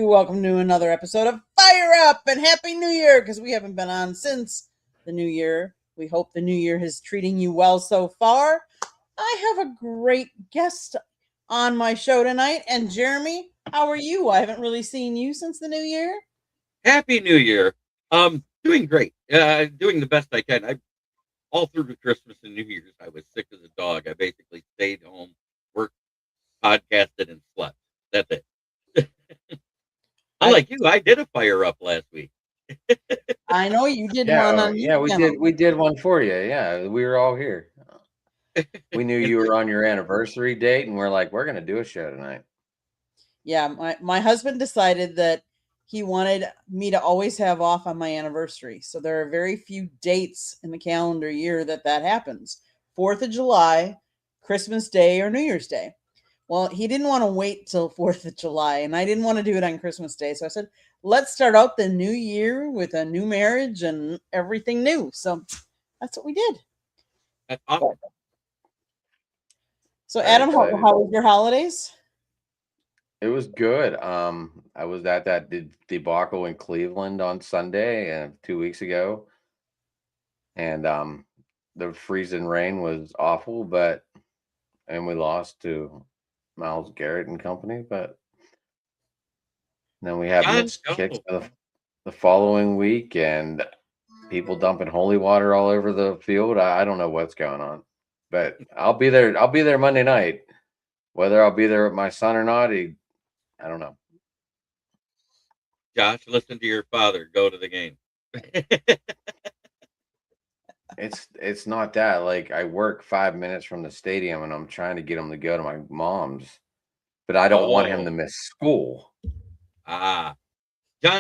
Welcome to another episode of Fire Up and Happy New Year, because we haven't been on since the new year. We hope the new year is treating you well so far. I have a great guest on my show tonight. And Jeremy, how are you? I haven't really seen you since the new year. Happy New Year. Doing great. Doing the best I can. All through the Christmas and New Year's, I was sick as a dog. I basically stayed home, worked, podcasted, and slept. That's it. Unlike you, I did a fire up last week. I know you did Yeah, one on yeah, we did one for you. Yeah, we were all here. We knew you were on your anniversary date, and we're like, we're gonna do a show tonight. Yeah, my husband decided that he wanted me to always have off on my anniversary. So there are very few dates in the calendar year that happens. 4th of July, Christmas Day, or New Year's Day. Well, he didn't want to wait till 4th of July, and I didn't want to do it on Christmas Day. So I said, let's start out the new year with a new marriage and everything new. So that's what we did. That's awesome. So Adam, how was your holidays? It was good. I was at that debacle in Cleveland on Sunday 2 weeks ago, and the freezing rain was awful, and we lost to Myles Garrett and company. But then we have missed kicks the following week, and people dumping holy water all over the field. I don't know what's going on, but I'll be there. I'll be there Monday night. Whether I'll be there with my son or not, I don't know. Josh, listen to your father. Go to the game. It's not that. Like, I work 5 minutes from the stadium, and I'm trying to get him to go to my mom's, but I don't want him to miss school. John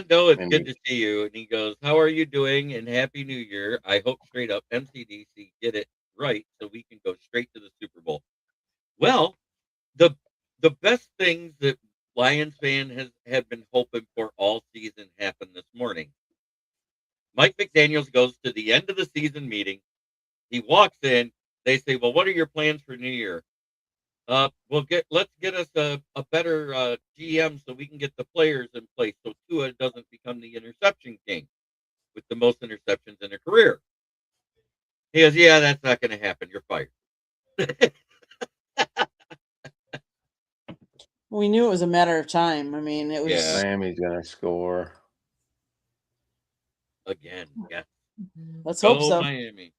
Doe, it's good to see you. And he goes, how are you doing? And Happy New Year. I hope straight up MCDC get it right so we can go straight to the Super Bowl. Well, the best things that Lions fan have been hoping for all season happened this morning. Mike McDaniels goes to the end of the season meeting. He walks in. They say, well, what are your plans for New Year? Let's get us a better GM so we can get the players in place so Tua doesn't become the interception king with the most interceptions in a career. He goes, yeah, that's not going to happen. You're fired. We knew it was a matter of time. I mean, it was. Yeah. Miami's going to score again. Yeah. Let's hope so. Miami.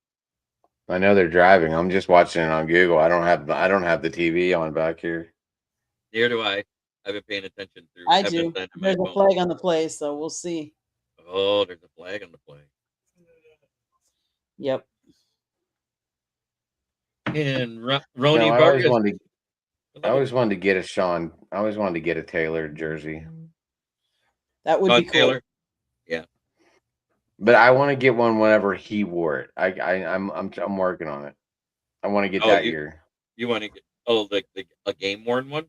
I know they're driving. I'm just watching it on Google. I don't have the TV on back here. Neither do I. I've been paying attention through. I do. There's a flag on the play, so we'll see. Oh, there's a flag on the play. Yep. And Ronnie Vargas. I always wanted to get a Sean. I always wanted to get a Taylor jersey. That would be cool. Taylor. Yeah. But I want to get one whenever he wore it. I'm working on it. I want to get that year. You want to get a game worn one?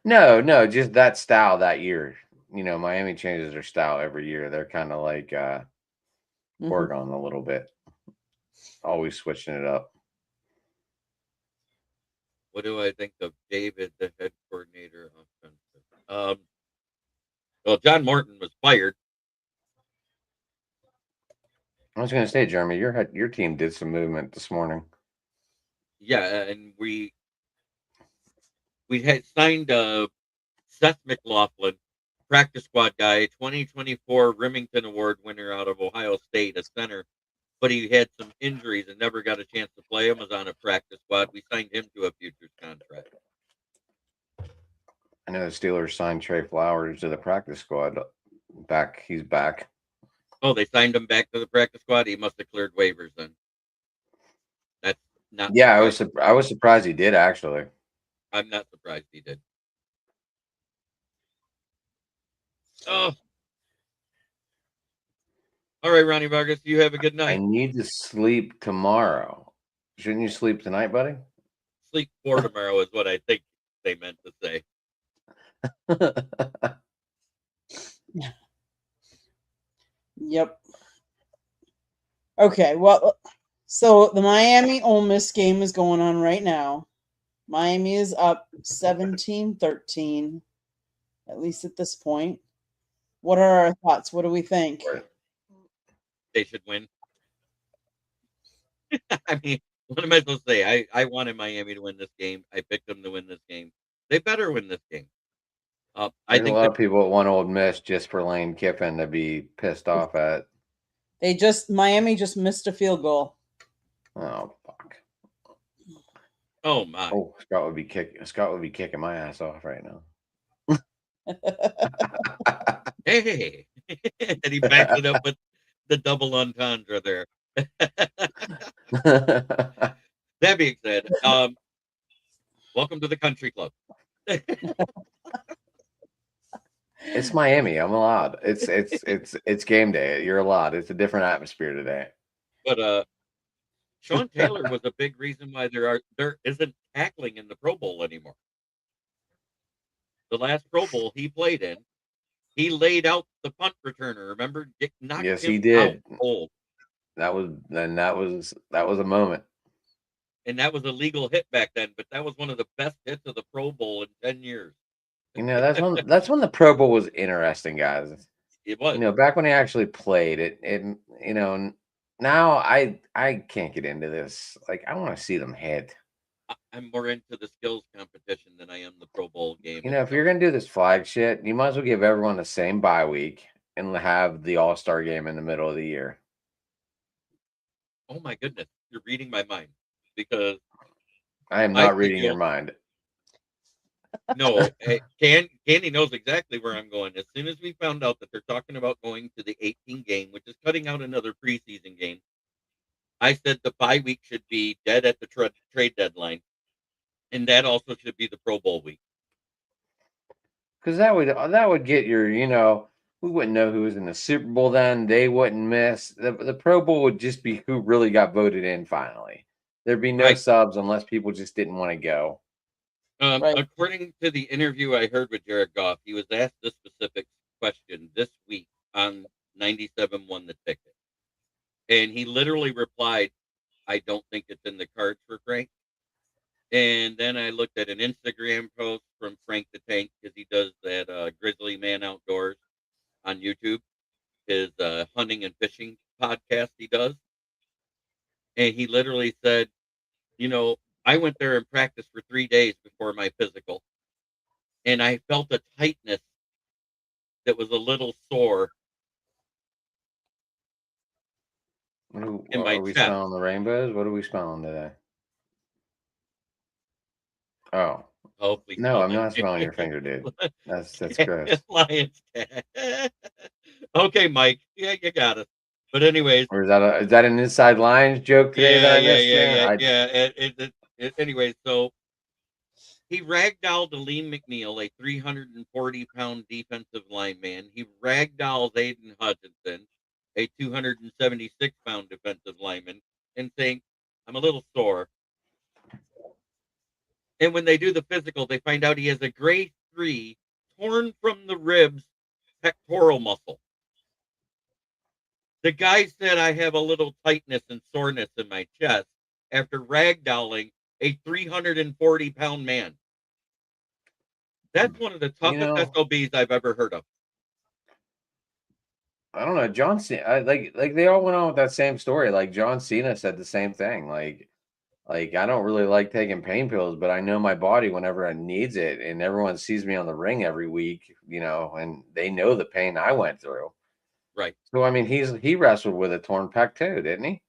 No, just that style that year. You know, Miami changes their style every year. They're kind of like Oregon a little bit. Always switching it up. What do I think of David, the head coordinator? Well, John Morton was fired. I was going to say, Jeremy, your team did some movement this morning. Yeah, and we had signed Seth McLaughlin, practice squad guy, 2024 Remington Award winner out of Ohio State, a center. But he had some injuries and never got a chance to play. Him was on a practice squad. We signed him to a futures contract. I know the Steelers signed Trey Flowers to the practice squad. He's back. Oh, they signed him back to the practice squad. He must have cleared waivers then. That's not. Yeah, I was surprised he did actually. I'm not surprised he did. Oh. All right, Ronnie Vargas, you have a good night. I need to sleep tomorrow. Shouldn't you sleep tonight, buddy? Sleep for tomorrow is what I think they meant to say. Yep. Okay, well, so the Miami Ole Miss game is going on right now. Miami is up 17-13. at least at this point. What are our thoughts? What do we think? They should win. I mean, what am I supposed to say? I wanted Miami to win this game. I picked them to win this game. They better win this game. I There's a think lot that of people that want Old Miss just for Lane Kiffin to be pissed off at. Miami just missed a field goal. Oh fuck! oh my. Oh, Scott would be kicking my ass off right now. Hey, and he backs it up with the double entendre there. That being said, welcome to the country club. It's Miami. I'm allowed. It's game day. You're allowed. It's a different atmosphere today. But Sean Taylor was a big reason why there isn't tackling in the Pro Bowl anymore. The last Pro Bowl he played in, he laid out the punt returner. Remember, knocked Yes, him he did. out cold. That was a moment. And that was a legal hit back then, but that was one of the best hits of the Pro Bowl in 10 years. You know, that's when the Pro Bowl was interesting, guys. It was. You know, back when he actually played it, you know, now I can't get into this. Like, I want to see them hit. I'm more into the skills competition than I am the Pro Bowl game. You know, if you're gonna do this flag shit, you might as well give everyone the same bye week and have the All-Star game in the middle of the year. Oh my goodness, you're reading my mind because I am not reading your mind. No, Candy knows exactly where I'm going. As soon as we found out that they're talking about going to the 18 game, which is cutting out another preseason game, I said the bye week should be dead at the trade deadline, and that also should be the Pro Bowl week. Because that would get your, you know, we wouldn't know who was in the Super Bowl then. They wouldn't miss. The Pro Bowl would just be who really got voted in finally. There'd be no subs unless people just didn't want to go. According to the interview I heard with Jared Goff, he was asked this specific question this week on 97 Won the Ticket. And he literally replied, I don't think it's in the cards for Frank. And then I looked at an Instagram post from Frank the Tank because he does that Grizzly Man Outdoors on YouTube, his hunting and fishing podcast he does. And he literally said, you know, I went there and practiced for 3 days before my physical. And I felt a tightness that was a little sore in my Are we chest. smelling the rainbows? What are we smelling today? Oh. Hopefully no, I'm not smelling your finger, dude. That's gross. Lions. Okay, Mike. Yeah, you got it. But anyways. Or is that an Inside Lions joke today that I missed? Yeah. Anyway, so he ragdolled Aleem McNeil, a 340-pound defensive lineman. He ragdolls Aiden Hutchinson, a 276-pound defensive lineman, and saying, I'm a little sore. And when they do the physical, they find out he has a grade 3 torn from the ribs pectoral muscle. The guy said, I have a little tightness and soreness in my chest after ragdolling a 340-pound man. That's one of the toughest SOBs I've ever heard of. I don't know. John Cena, like they all went on with that same story. Like John Cena said the same thing. Like I don't really like taking pain pills, but I know my body whenever it needs it. And everyone sees me on the ring every week, you know, and they know the pain I went through. Right. So I mean, he wrestled with a torn pec too, didn't he?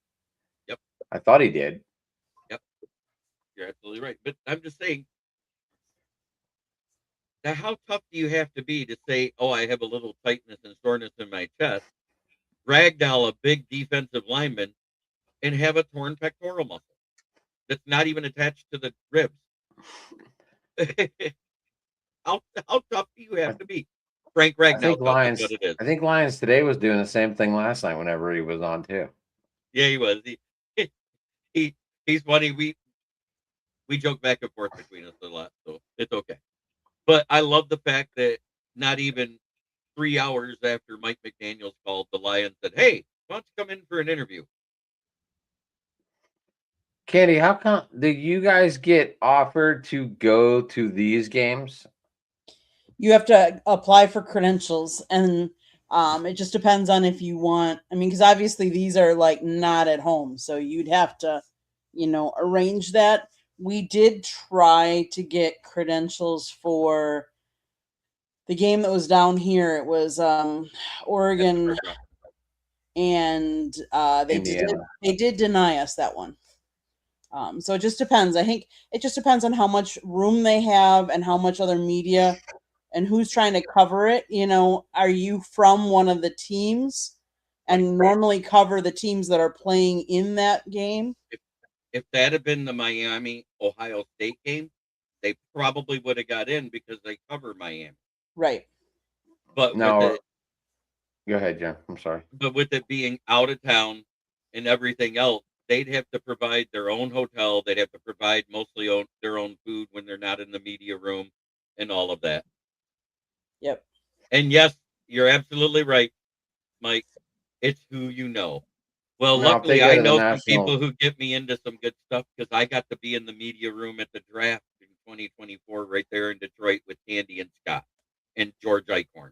Yep. I thought he did. Yep. You're absolutely right. But I'm just saying, now how tough do you have to be to say, oh, I have a little tightness and soreness in my chest, ragdoll a big defensive lineman, and have a torn pectoral muscle that's not even attached to the ribs? How tough do you have to be? Frank Ragnow is what it is. I think Lions Today was doing the same thing last night whenever he was on too. Yeah, he was. He's funny. We joke back and forth between us a lot, so it's okay. But I love the fact that not even 3 hours after Mike McDaniels called, the Lions said, hey, why don't you come in for an interview? Candy, how come did you guys get offered to go to these games? You have to apply for credentials, and it just depends on if you want. I mean, because obviously these are like not at home, so you'd have to, arrange that. We did try to get credentials for the game that was down here. It was At Oregon, Nebraska. and Indiana. they did deny us that one. So it just depends. I think it just depends on how much room they have and how much other media and who's trying to cover it. Are you from one of the teams Right. and normally cover the teams that are playing in that game? If that had been the Miami Ohio State game, they probably would have got in because they cover Miami. Right. But No, go ahead, Jim. I'm sorry. with it being out of town and everything else, they'd have to provide their own hotel. They'd have to provide mostly their own food when they're not in the media room and all of that. Yep. And yes, you're absolutely right, Mike. It's who you know. Well, Now, if they luckily, go I to the know some national, people who get me into some good stuff because I got to be in the media room at the draft in 2024 right there in Detroit with Candy and Scott and George Eichhorn.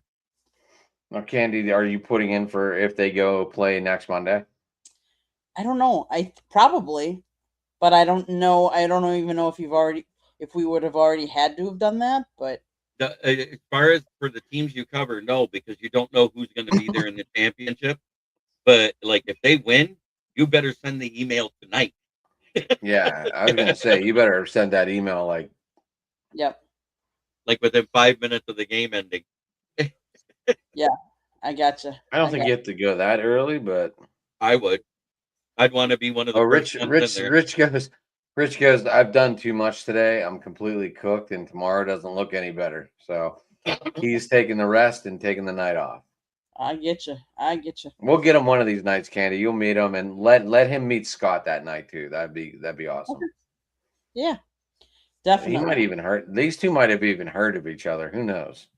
now, Candy, are you putting in for if they go play next Monday? I don't know. I probably, but I don't know. I don't even know if we would have already had to have done that. But As far as for the teams you cover, no, because you don't know who's going to be there in the championship. But like if they win, you better send the email tonight. Yeah, I was gonna say you better send that email like. yep. Like within 5 minutes of the game ending. Yeah, I gotcha. I don't think you have to go that early, but I would. I'd want to be one of the first ones in there. Rich goes. I've done too much today. I'm completely cooked, and tomorrow doesn't look any better. So he's taking the rest and taking the night off. I get you. I get you. We'll get him one of these nights, Candy. You'll meet him and let him meet Scott that night too. That'd be awesome. Okay. Yeah, He definitely. might even hurt. These two might have even heard of each other. Who knows?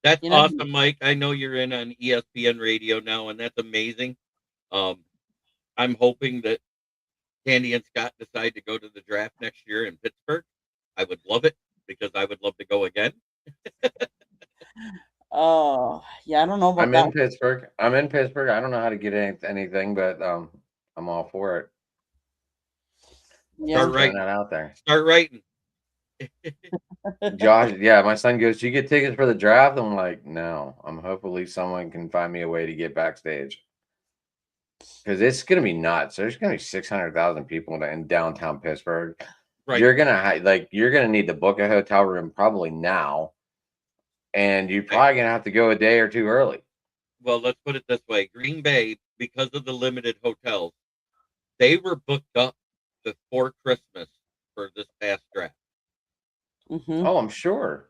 That's You know- awesome, Mike. I know you're in on ESPN radio now, and that's amazing. I'm hoping that Candy and Scott decide to go to the draft next year in Pittsburgh. I would love it because I would love to go again. Oh, yeah. I don't know about I'm that. in Pittsburgh. I don't know how to get anything, but I'm all for it. Yeah. Start Throwing writing. that out there. Start writing. Josh, yeah, my son goes, "Do you get tickets for the draft?" I'm like, "No. I'm hopefully someone can find me a way to get backstage." Because it's gonna be nuts. There's gonna be 600,000 people in downtown Pittsburgh. Right. You're gonna need to book a hotel room probably now, and you're probably gonna have to go a day or two early. Well, let's put it this way: Green Bay, because of the limited hotels, they were booked up before Christmas for this past draft. Mhm. Oh, I'm sure.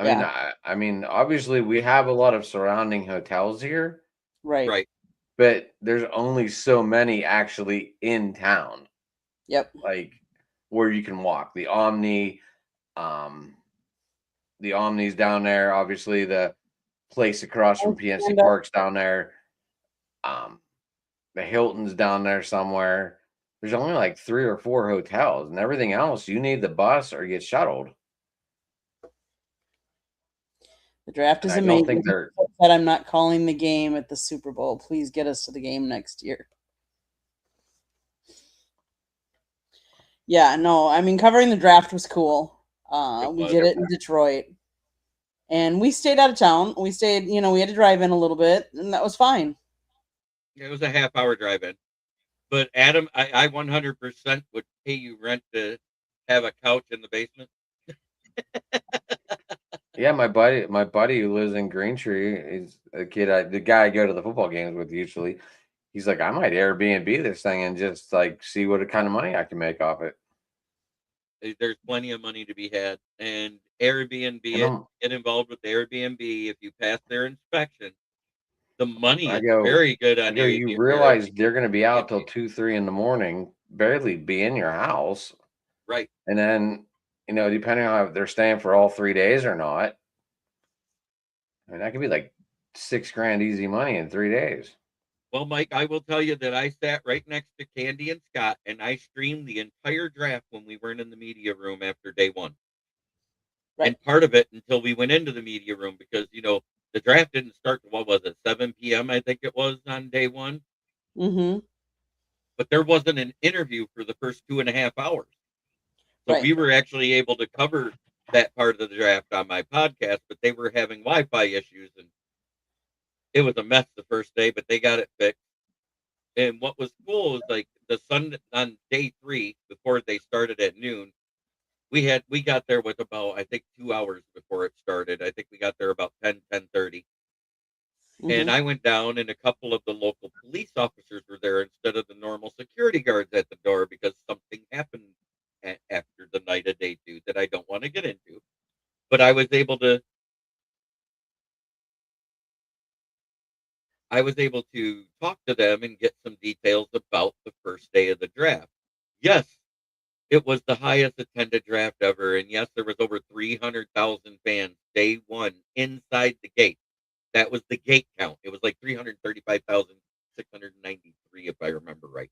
Yeah. I mean, obviously we have a lot of surrounding hotels here, Right. Right. but there's only so many actually in town, Yep. like where you can walk. The Omni's down there. Obviously, the place across from PNC And, Park's down there. The Hilton's down there somewhere. There's only like 3 or 4 hotels, and everything else you need the bus or get shuttled. the draft is And I don't amazing. think they're. That I'm not calling the game at the Super Bowl. Please get us to the game next year. Yeah, no, I mean covering the draft was cool. It We was. did it in Detroit, and we stayed out of town. We stayed, we had to drive in a little bit, and that was fine. It was a half-hour drive in. But Adam, I 100% would pay you rent to have a couch in the basement. Yeah, my buddy who lives in Green Tree is a kid. The guy I go to the football games with usually. He's like, I might Airbnb this thing and just like see what kind of money I can make off it. There's plenty of money to be had, and Airbnb And get involved with Airbnb if you pass their inspection. The money I is go- very good on I go, Airbnb. you realize they're going to be out till 2, 3 in the morning, barely be in your house, Right. and then depending on if they're staying for all 3 days or not. I mean, that could be like $6,000 easy money in 3 days. Well, Mike, I will tell you that I sat right next to Candy and Scott, and I streamed the entire draft when we weren't in the media room after day one. Right. And part of it until we went into the media room because, the draft didn't start till, what was it, 7 p.m., I think it was on day one. Mm-hmm. But there wasn't an interview for the first 2.5 hours. So Right. we were actually able to cover that part of the draft on my podcast, but they were having Wi-Fi issues, and it was a mess the first day, but they got it fixed. And what was cool is like the sun on day 3 before they started at noon. We got there with about, I think, 2 hours before it started. I think we got there about 10:30. And Mm-hmm. I went down, and a couple of the local police officers were there instead of the normal security guards at the door because something happened after the night of day 2 that I don't want to get into. But I was able to talk to them and get some details about the first day of the draft. Yes, it was the highest attended draft ever, and yes, there was over 300,000 fans day 1 inside the gate. That was the gate count. It was like 335,693, if I remember right.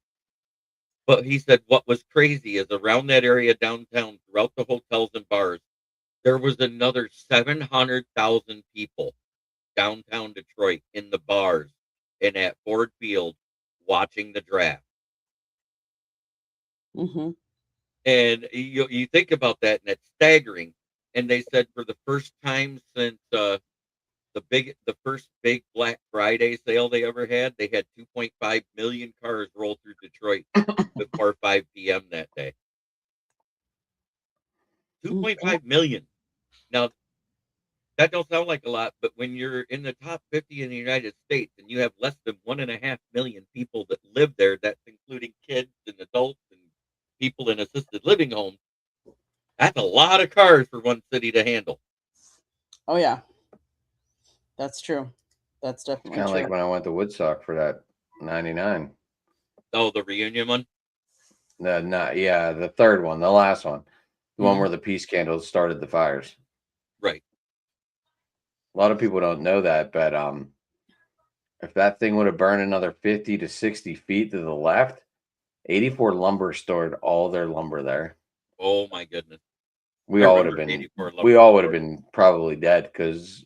But he said what was crazy is around that area downtown, throughout the hotels and bars, there was another 700,000 people downtown Detroit in the bars and at Ford Field watching the draft. Mm-hmm. And you think about that, and it's staggering. And they said for the first time since the first big Black Friday sale they ever had, they had 2.5 million cars roll through Detroit before 5 p.m. that day. 2.5 million. Now, that don't sound like a lot, but when you're in the top 50 in the United States and you have less than 1.5 million people that live there, that's including kids and adults and people in assisted living homes, that's a lot of cars for one city to handle. Oh yeah, that's true. That's It's definitely kind of true. like when I went to Woodstock for that 99. Oh, the reunion one? The third one, the last one. The one where the peace candles started the fires. Right. A lot of people don't know that, but if that thing would have burned another 50 to 60 feet to the left, 84 Lumber stored all their lumber there. Oh my goodness. We I all would have remember been 84 we Lumber all would have Store. been probably dead because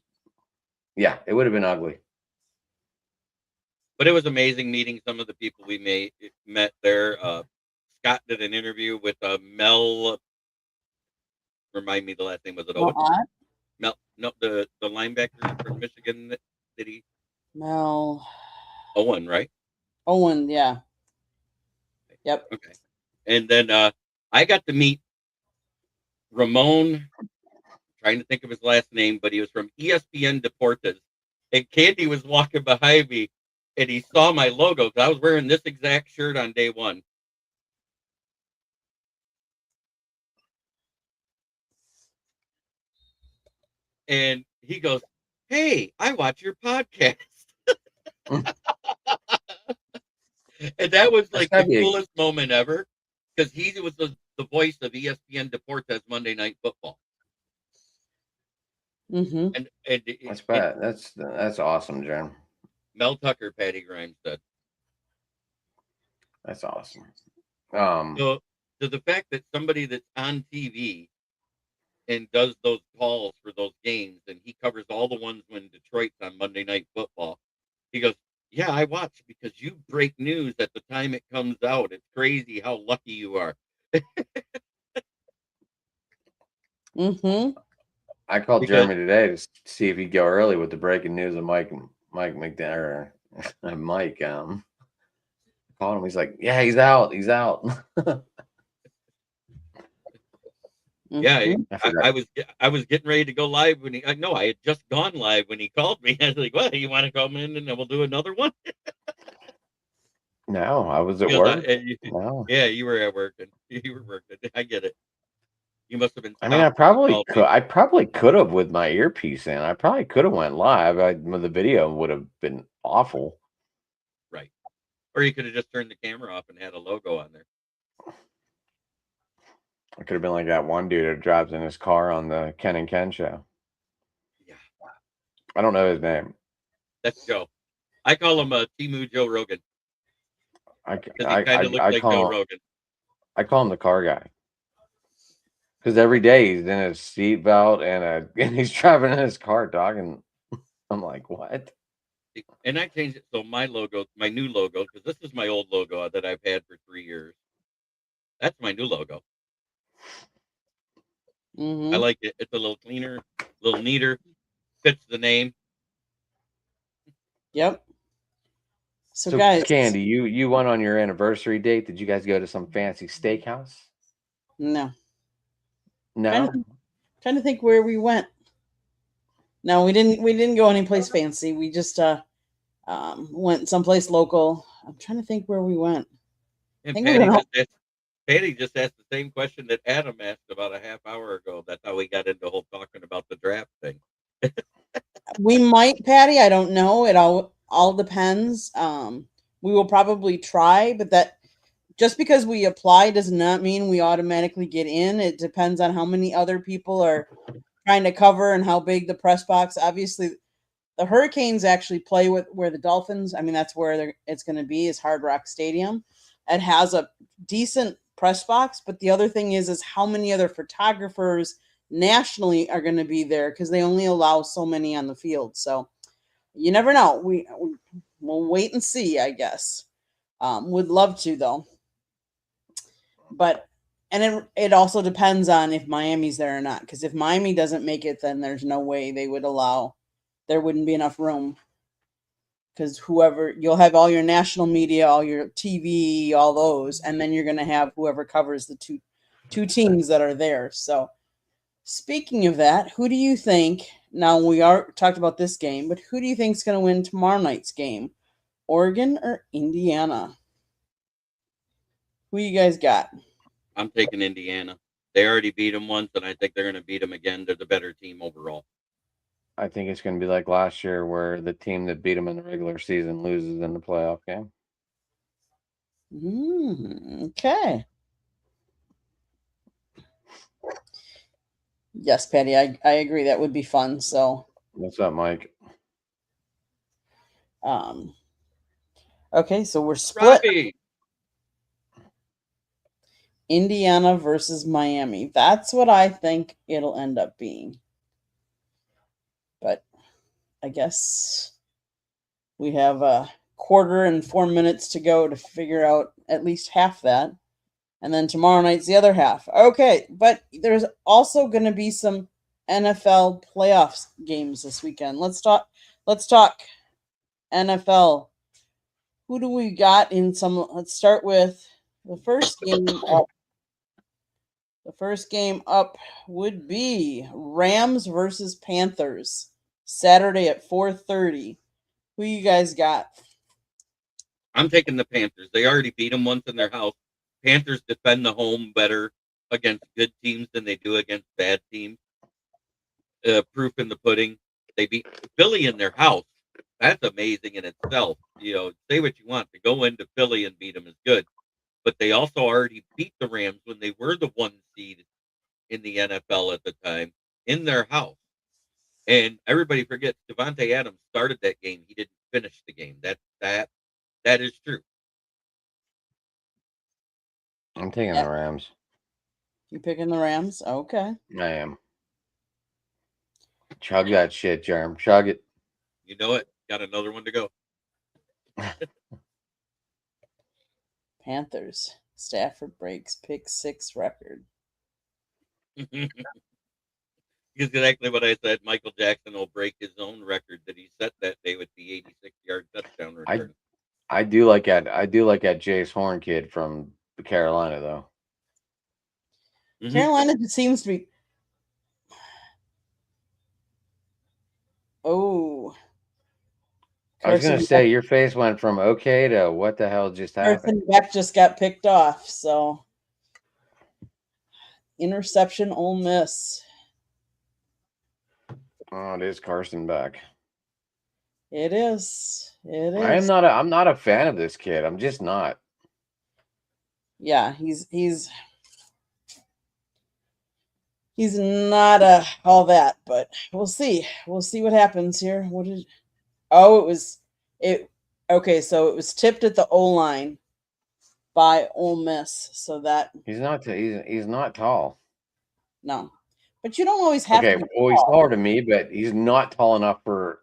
it would have been ugly. But it was amazing meeting some of the people we met there. Scott did an interview with Mel. Remind me the last name, was it Owen? Mel, no, the linebacker from Michigan. Did he? Mel Owen, right? Owen, yeah. Yep. Okay. And then I got to meet Ramon. Trying to think of his last name, but he was from ESPN Deportes. And Candy was walking behind me, and he saw my logo because I was wearing this exact shirt on day 1. And he goes, "Hey, I watch your podcast." And that was like the coolest moment ever because he was the voice of ESPN Deportes Monday Night Football. Mm-hmm. And That's bad. That's awesome, Jim. Mel Tucker, Patty Grimes said. That's awesome. So the fact that somebody that's on TV and does those calls for those games, and he covers all the ones when Detroit's on Monday Night Football, he goes, "Yeah, I watch because you break news at the time it comes out. It's crazy how lucky you are." Mm-hmm. I called Jeremy today to see if he'd go early with the breaking news of Mike McDaniel. Mike, called him. He's like, "Yeah, he's out. He's out." Yeah, I was getting ready to go live when I had just gone live when he called me. I was like, "Well, you want to come in and then we'll do another one?" No, I was at work. No. Yeah, you were at work and you were working. I get it. You must have been. I mean, I probably could have with my earpiece in. I probably could have went live. The video would have been awful. Right. Or you could have just turned the camera off and had a logo on there. I could have been like that one dude that drives in his car on the Ken and Ken show. Yeah. I don't know his name. That's Joe. I call him Timu Joe Rogan. I kind of looks like Joe Rogan. I call him the car guy. Because every day he's in his seatbelt and he's driving in his car talking. I'm like, what? And I changed it so my new logo, because this is my old logo that I've had for 3 years. That's my new logo. I Mm-hmm. like it. It's a little cleaner, a little neater, fits the name. Yep. So So guys, Candy, you went on your anniversary date. Did you guys go to some fancy steakhouse? no. No. Trying to think where we went. No, we didn't go anyplace fancy. We just went someplace local. I'm trying to think where we went. I And think we went Patty just asked the same question that Adam asked about a half hour ago. That's how we got into whole talking about the draft thing. we might, Patty, I don't know. It all depends. We will probably try, but that just because we apply does not mean we automatically get in. It depends on how many other people are trying to cover and how big the press box. Obviously, the Hurricanes actually play with where the Dolphins. I mean, that's where it's going to be is Hard Rock Stadium. It has a decent press box, but the other thing is how many other photographers nationally are going to be there because they only allow so many on the field. So you never know. We'll wait and see, I guess. Would love to though, but and it also depends on if Miami's there or not. Because if Miami doesn't make it, then there's no way they would allow. There wouldn't be enough room because whoever you'll have all your national media, all your TV, all those, and then you're going to have whoever covers the two teams that are there. So, speaking of that, who do you think? Now we are talked about this game, but who do you think is going to win tomorrow night's game? Oregon or Indiana? Who you guys got? I'm taking Indiana. They already beat them once, and I think they're going to beat them again. They're the better team overall. I think it's going to be like last year where the team that beat them in the regular season loses in the playoff game. Okay. Yes, Patty, I agree. That would be fun. So, What's up, Mike? Okay, so we're split. Robbie! Indiana versus Miami. That's what I think it'll end up being. But I guess we have a quarter and 4 minutes to go to figure out at least half that. And then tomorrow night's the other half. Okay, but there's also going to be some NFL playoffs games this weekend. Let's talk NFL. Who do we got in some? Let's start with the first game up. The first game up would be Rams versus Panthers, Saturday at 4:30. Who you guys got? I'm taking the Panthers. They already beat them once in their house. Panthers defend the home better against good teams than they do against bad teams. Proof in the pudding. They beat Philly in their house. That's amazing in itself. Say what you want. To go into Philly and beat them is good. But they also already beat the Rams when they were the 1 seed in the NFL at the time in their house. And everybody forgets Davante Adams started that game. He didn't finish the game. That is true. I'm taking the Rams. You picking the Rams? Okay. I am. Chug that shit, Jerm. Chug it. You know it. Got another one to go. Panthers. Stafford breaks pick 6 record. Exactly what I said. Michael Jackson will break his own record that he set that day with the 86-yard touchdown return. I do like that Jace Horn kid from Carolina though. Mm-hmm. Carolina seems to be. Oh. I was going to say your face went from okay to what the hell just happened. Carson Beck just got picked off, so interception, Ole Miss. Oh, it is Carson Beck. It is. I'm not a fan of this kid. I'm just not. Yeah, he's not all that, but we'll see. We'll see what happens here. Okay, so it was tipped at the O-line by Ole Miss, so that he's not tall. No, but you don't always have Okay, to be well, he's tall. taller than me, but he's not tall enough for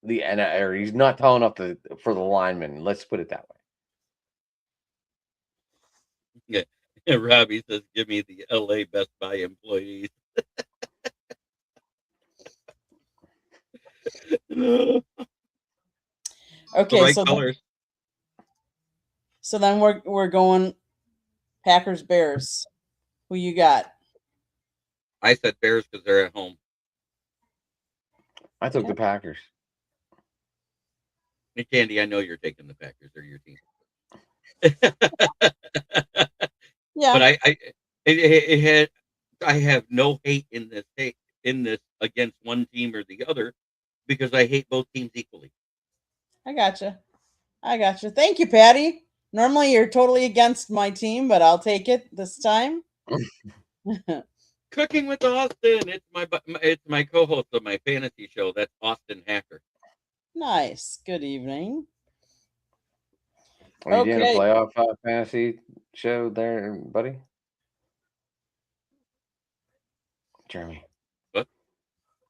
the or he's not tall enough for the lineman. Let's put it that way. Yeah. Robbie says, "Give me the LA Best Buy employees." The Okay, right colors. so then we're going Packers Bears. Who you got? I said Bears because they're at home. I took Okay. the Packers. And Candy, I know you're taking the Packers. They're your team. Yeah, But it had, I have no hate in this against one team or the other because I hate both teams equally. I gotcha. Thank you, Patty. Normally you're totally against my team, but I'll take it this time. Cooking with Austin. It's my co-host of my fantasy show. That's Austin Hacker. Nice. Good evening. Are you doing a Okay. playoff fantasy show there, buddy? Jeremy. What?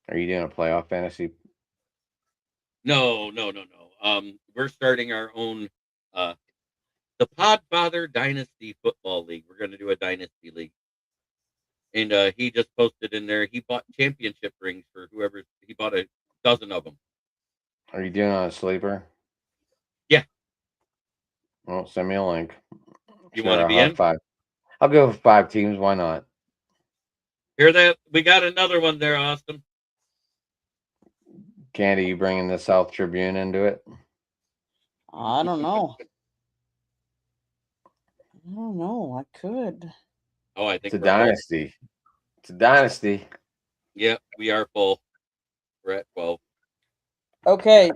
Are you doing a playoff fantasy? No. We're starting our own the Podfather Dynasty Football League. We're going to do a dynasty league. And he just posted in there, he bought championship rings for whoever, he bought a dozen of them. Are you doing on a sleeper? Yeah. Well, send me a link. You want to be I'll in? I'll go with 5 teams. Why not? Hear that? We got another one there, Austin. Candy, you bringing the South Tribune into it? I don't know. I could. Oh, I think It's a we're full. dynasty. It's a dynasty. Yeah, we are full. We're at 12. Okay.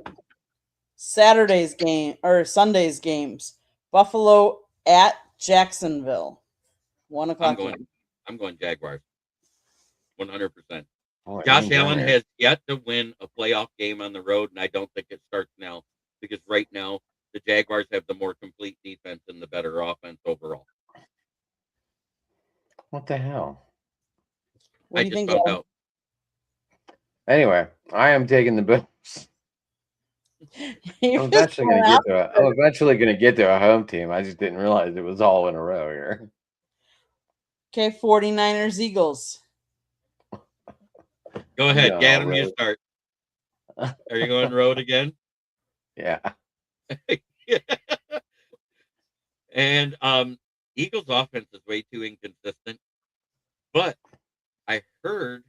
Saturday's game or Sunday's games. Buffalo at Jacksonville. 1 o'clock. I'm going Jaguars. 100%. Oh, Josh Allen has yet to win a playoff game on the road, and I don't think it starts now because right now the Jaguars have the more complete defense and the better offense overall. What the hell? What do you think? Found out. Anyway, I am taking the Bills. I'm eventually going to get to a home team. I just didn't realize it was all in a row here. Okay, 49ers Eagles. Go ahead, Gavin, you start. Are you going road again? Yeah. And Eagles offense is way too inconsistent. But I heard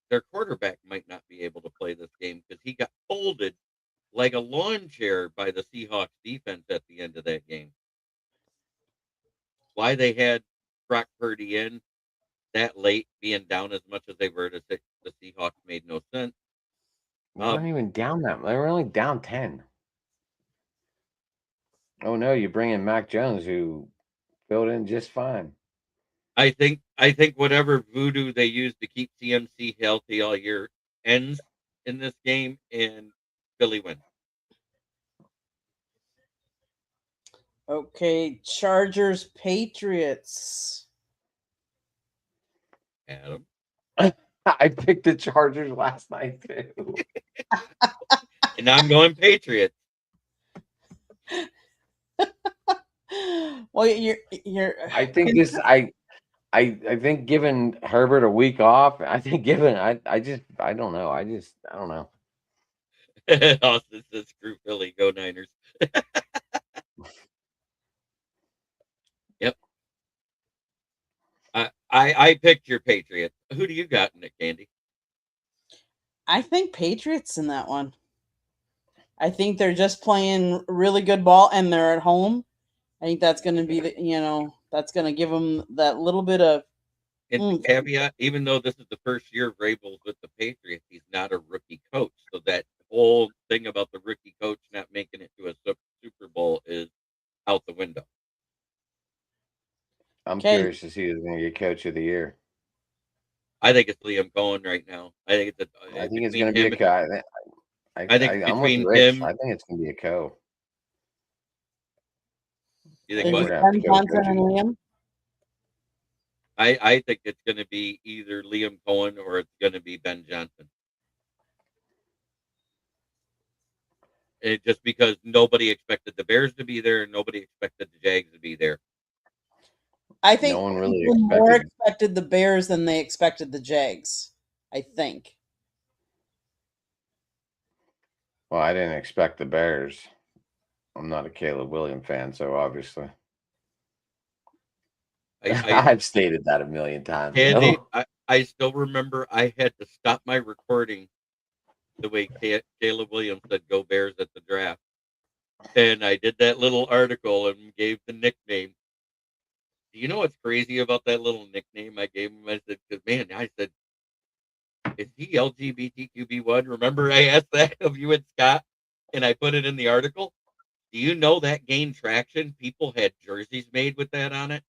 their quarterback might not be able to play this game because he got folded like a lawn chair by the Seahawks defense at the end of that game. Why they had Brock Purdy in that late, being down as much as they were to the Seahawks, made no sense. They weren't even down that. They were only down 10. Oh no, you bring in Mac Jones, who filled in just fine. I think whatever voodoo they used to keep CMC healthy all year ends in this game, and Philly wins. Okay, Chargers Patriots. Adam. I picked the Chargers last night too. And I'm going Patriots. Well, you're. I think this. I think giving Herbert a week off. I think giving. I don't know. I don't know. Austin says, "Screw Philly, go Niners." Yep. I picked your Patriots. Who do you got in it, Candy? I think Patriots in that one. I think they're just playing really good ball, and they're at home. I think that's going to be that's going to give them that little bit of. And the caveat, even though this is the first year of Vrabel with the Patriots, he's not a rookie coach. So that whole thing about the rookie coach not making it to a Super Bowl is out the window. I'm curious to see who's going to get Coach of the Year. I think it's Liam Cohen right now. I think it's going to be a guy. I think between him, I think it's going to be a co. You think what? Ben Johnson and Liam? I think it's going to be either Liam Cohen or it's going to be Ben Johnson. Just because nobody expected the Bears to be there, and nobody expected the Jags to be there. I think No one really people more expected. expected the Bears than they expected the Jags. I think. Well, I didn't expect the Bears. I'm not a Caleb Williams fan, so obviously. I've stated that a million times. Andy, I still remember I had to stop my recording the way Caleb Williams said "Go Bears" at the draft, and I did that little article and gave the nickname. Do you know what's crazy about that little nickname I gave him? I said, "Because man, I said, is he LGBTQB1?" Remember, I asked that of you and Scott, and I put it in the article. Do you know that gained traction? People had jerseys made with that on it.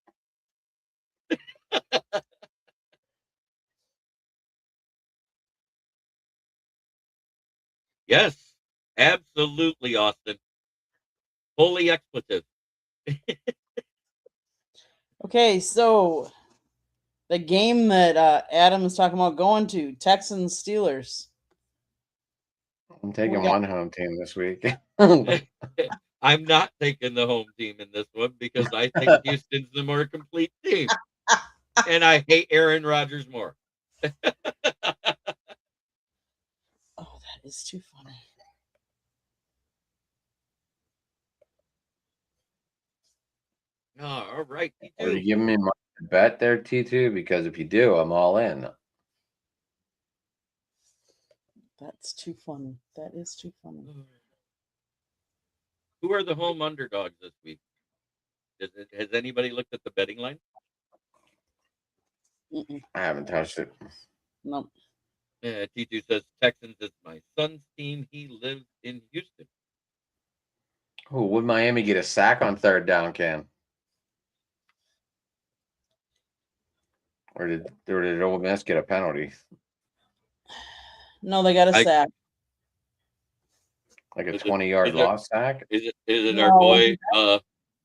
Yes, absolutely, Austin. Fully expletive. Okay, so the game that Adam is talking about going to, Texans Steelers. I'm taking We got- one home team this week. I'm not taking the home team in this one because I think Houston's the more complete team. And I hate Aaron Rodgers more. Oh, that is too funny. Oh, all right. Are you giving me my bet there, T2? Because if you do, I'm all in. That's too funny. That is too funny. Who are the home underdogs this week? Has anybody looked at the betting line? Mm-mm. I haven't touched it. Nope. T2 says Texans is my son's team. He lives in Houston. Oh, would Miami get a sack on third down, Cam? Or did Ole Miss get a penalty? No, they got a sack. Like a 20-yard loss sack? Is it No. our boy?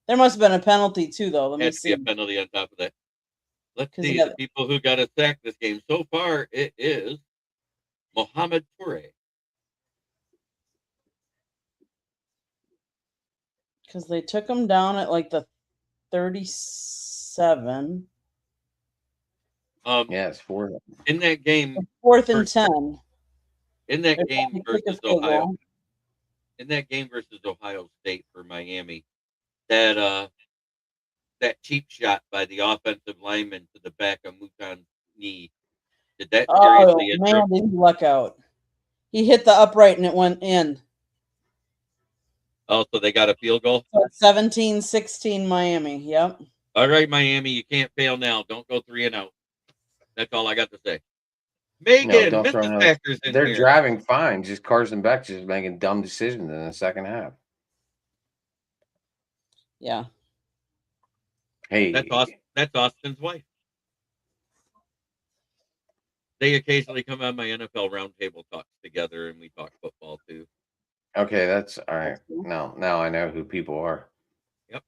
There must have been a penalty too, though. Let me Had to be see. a penalty on top of that. Let's 'Cause see you the people who got a sack this game. So far, it is Mohamed Toure. Because they took him down at like the 37. Yeah, it's 4. In that game, 4th and 10. in that They're game trying to kick a versus field Ohio, goal. in that game versus Ohio State for Miami, that cheap shot by the offensive lineman to the back of Mutan's knee, did that seriously injure man, him? did he luck out. He hit the upright and it went in. Oh, so they got a field goal? So it's 17-16 Miami. Yep. All right, Miami, you can't fail now. Don't go 3 and out. That's all I got to say. Megan, don't throw Mrs. Packers in They're here. driving fine. Just Carson Beck just making dumb decisions in the second half. Yeah. Hey, that's Austin's wife. They occasionally come on my NFL roundtable talks together, and we talk football too. Okay, that's all right. Now I know who people are. Yep.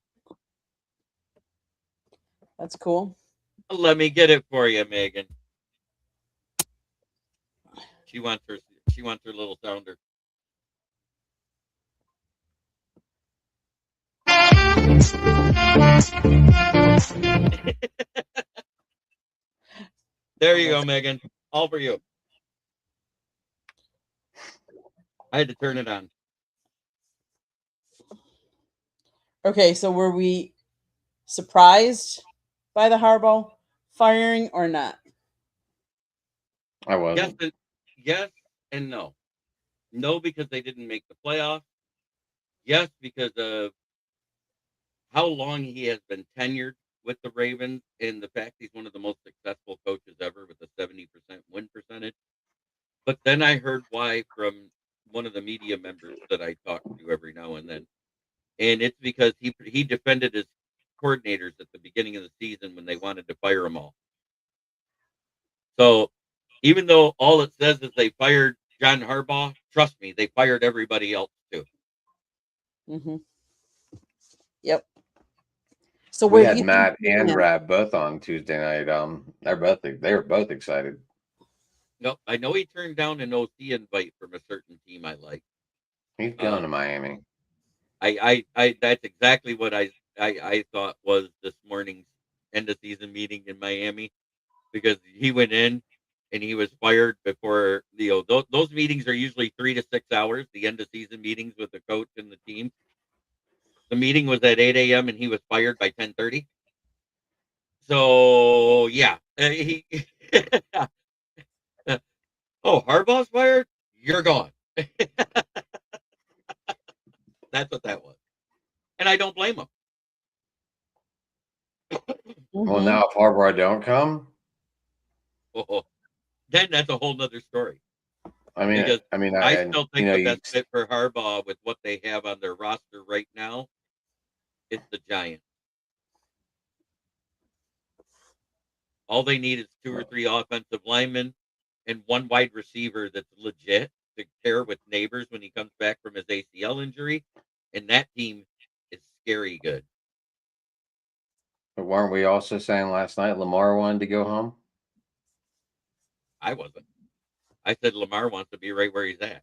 That's cool. Let me get it for you, Megan. She wants her little sounder. There you go, Megan. All for you. I had to turn it on. Okay, so were we surprised by the Harbaugh firing or not? I wasn't. Yes and no. No, because they didn't make the playoffs. Yes, because of how long he has been tenured with the Ravens and the fact he's one of the most successful coaches ever with a 70% win percentage. But then I heard why from one of the media members that I talk to every now and then. And it's because he defended his coordinators at the beginning of the season when they wanted to fire them all. So even though all it says is they fired John Harbaugh, trust me, they fired everybody else too. Mm-hmm. Yep. So We where do had you think Matt he's and at? Rab both on Tuesday night. They were both excited. No, I know he turned down an OC invite from a certain team I like. He's going to Um, Miami. I that's exactly what I thought was this morning's end of season meeting in Miami, because he went in and he was fired before, those meetings are usually 3 to 6 hours, the end of season meetings with the coach and the team. The meeting was at 8 a.m. and he was fired by 10:30. So yeah, he oh, Harbaugh's fired, you're gone. That's what that was, and I don't blame him. Well, Mhm. now if Harbaugh don't come, Oh, then that's a whole nother story. I Because mean, I and still you think know, the best fit for Harbaugh with what they have on their roster right now is the Giants. All they need is 2 or 3 offensive linemen and one wide receiver that's legit to pair with Neighbors when he comes back from his ACL injury, and that team is scary good. but weren't we also saying last night Lamar wanted to go home? I wasn't. I said Lamar wants to be right where he's at.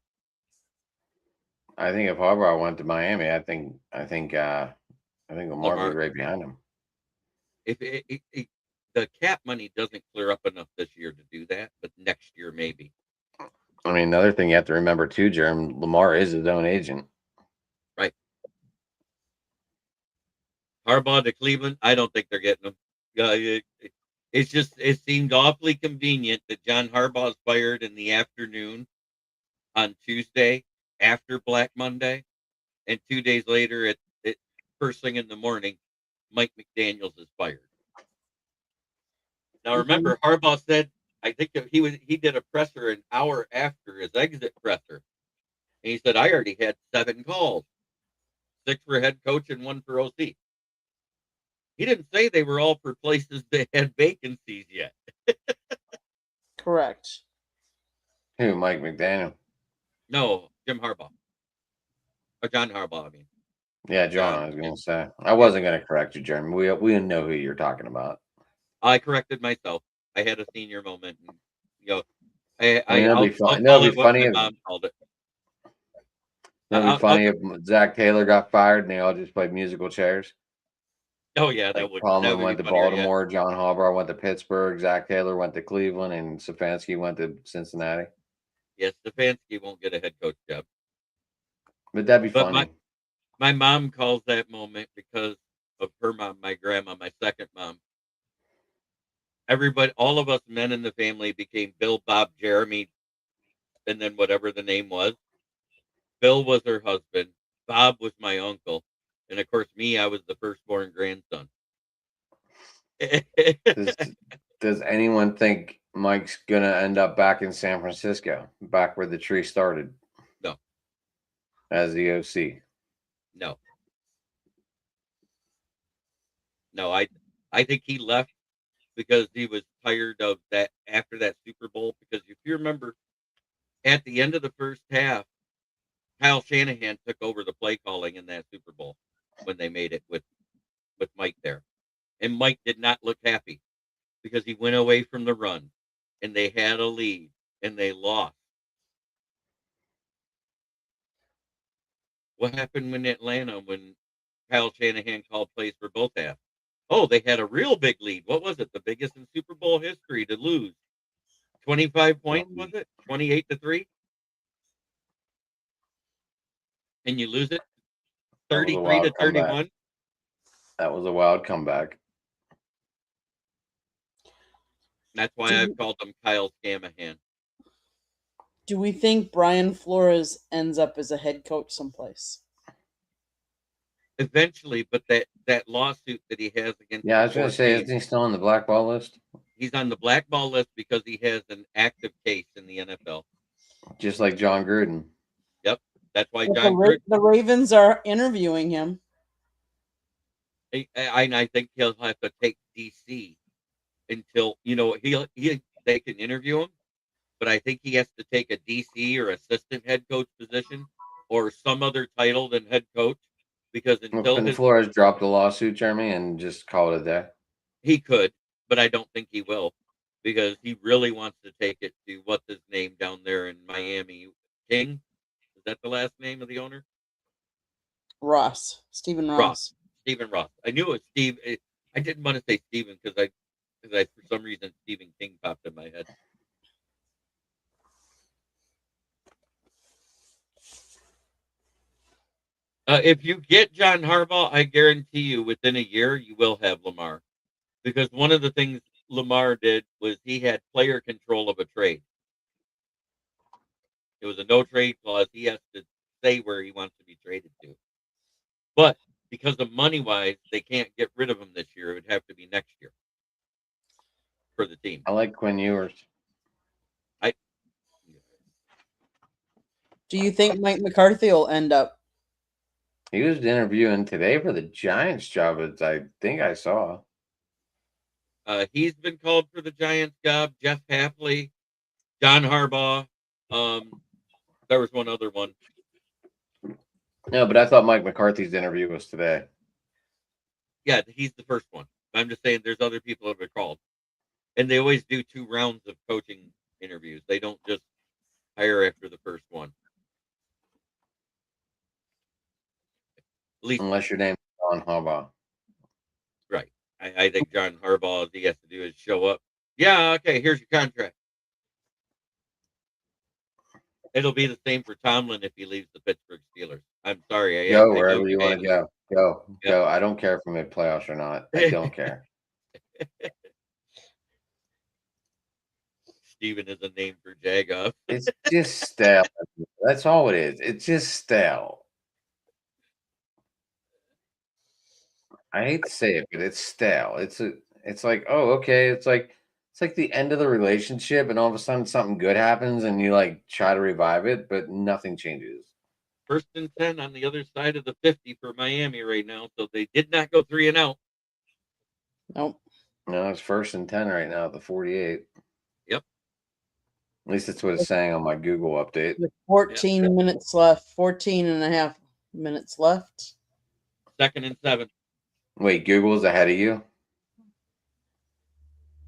I think if Harbaugh went to Miami, I think Lamar would be Lamar, right behind him. if the cap money doesn't clear up enough this year to do that, but next year maybe. I mean, another thing you have to remember too, Jeremy, Lamar is his own agent. Right. Harbaugh to Cleveland, I don't think they're getting him. It seemed awfully convenient that John Harbaugh's fired in the afternoon on Tuesday after Black Monday, and 2 days later, at first thing in the morning, Mike McDaniels is fired. Now remember, Harbaugh said, I think that he did a presser an hour after his exit presser, and he said, I already had 7 calls, 6 for head coach and 1 for OC. He didn't say they were all for places that had vacancies yet. Correct. Who, Mike McDaniel? No, Jim Harbaugh. Or John Harbaugh, I mean. Yeah, John. John. I was going to say I wasn't going to correct you, Jeremy. We know who you're talking about. I corrected myself. I had a senior moment, and I mean, I'll that'd call be it what funny my if mom called it. that'd be I'll, funny if Zach Taylor got fired and they all just played musical chairs. oh yeah, Like that Tomlin would went be to funnier. Yeah. Baltimore, John Harbaugh went to Pittsburgh, Zach Taylor went to Cleveland, and Stefanski went to Cincinnati. Yes, Stefanski won't get a head coach job. But that'd be But funny. my mom calls that moment because of her mom, my grandma, my second mom. Everybody, all of us men in the family became Bill, Bob, Jeremy, and then whatever the name was. Bill was her husband. Bob was my uncle. And of course, me, I was the firstborn grandson. Does anyone think Mike's gonna end up back in San Francisco, back where the tree started? No. As the OC? No. No, I think he left because he was tired of that after that Super Bowl. Because if you remember, at the end of the first half, Kyle Shanahan took over the play calling in that Super Bowl when they made it with Mike there. And Mike did not look happy because he went away from the run and they had a lead and they lost. What happened in Atlanta when Kyle Shanahan called plays for both halves? Oh, they had a real big lead. What was it? The biggest in Super Bowl history to lose. 25 points, was it? 28-3? And you lose it That was a 33 to wild comeback. 31. That was a wild comeback. That's why I've called him Kyle Scamahan. Do we think Brian Flores ends up as a head coach someplace? Eventually, but that lawsuit that he has against Yeah, I was the going to four say, teams, isn't he still on the blackball list? he's on the blackball list because he has an active case in the NFL. Just like John Gruden. Yep, that's why But John Gruden. the Ravens are interviewing him. I think he'll have to take DC until they can interview him, but I think he has to take a DC or assistant head coach position or some other title than head coach because Well, until couldn't his Flores drop the lawsuit, Jeremy, and just call it a day? he could, but I don't think he will because he really wants to take it to what's his name down there in Miami. King? Is that the last name of the owner? Stephen Ross. Ross. Stephen Ross. I knew it was Steve. I didn't want to say Stephen because I for some reason Stephen King popped in my head. If you get John Harbaugh, I guarantee you within a year you will have Lamar. Because one of the things Lamar did was he had player control of a trade. It was a no trade clause. He has to say where he wants to be traded to. But because of money wise, they can't get rid of him this year. It would have to be next year for the team. I like Quinn Ewers. Do you think Mike McCarthy will end up? He was interviewing today for the Giants job, as I think I saw. He's been called for the Giants job. Jeff Hafley, John Harbaugh. There was one other one. No, but I thought Mike McCarthy's interview was today. Yeah, he's the first one. I'm just saying there's other people that have been called. And they always do 2 rounds of coaching interviews. They don't just hire after the first one. At least, Unless your name's John Harbaugh. right. I think John Harbaugh, all he has to do is show up. Yeah, okay, here's your contract. It'll be the same for Tomlin if he leaves the Pittsburgh Steelers. I'm sorry. Go I know wherever you want hate to go. Go. Yep. Go. I don't care if I'm in playoffs or not. I don't care. Steven is a name for Jagoff. It's just stale. That's all it is. It's just stale. I hate to say it, but it's stale. It's like, oh, okay. It's like the end of the relationship, and all of a sudden something good happens, and you like try to revive it, but nothing changes. 1st and 10 on the other side of the 50 for Miami right now, so they did not go 3 and out. Nope. No, it's 1st and 10 right now at the 48. Yep. At least that's what it's saying on my Google update. With 14 minutes left, 14 and a half minutes left. 2nd and 7. Wait, Google's ahead of you?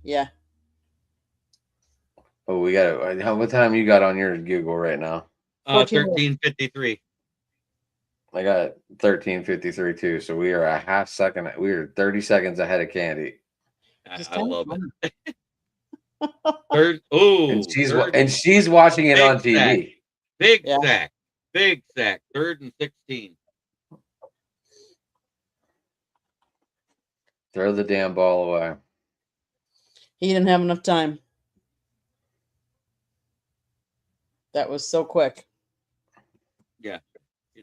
Yeah. Oh, we got what time you got on your Google right now? 13:53. I got 13:53 too. So we are a half second. We are 30 seconds ahead of Candy. I love it. Third, and she's watching it on TV. Sack. Big sack. Big sack. 3rd and 16. Throw the damn ball away. He didn't have enough time. That was so quick. Yeah.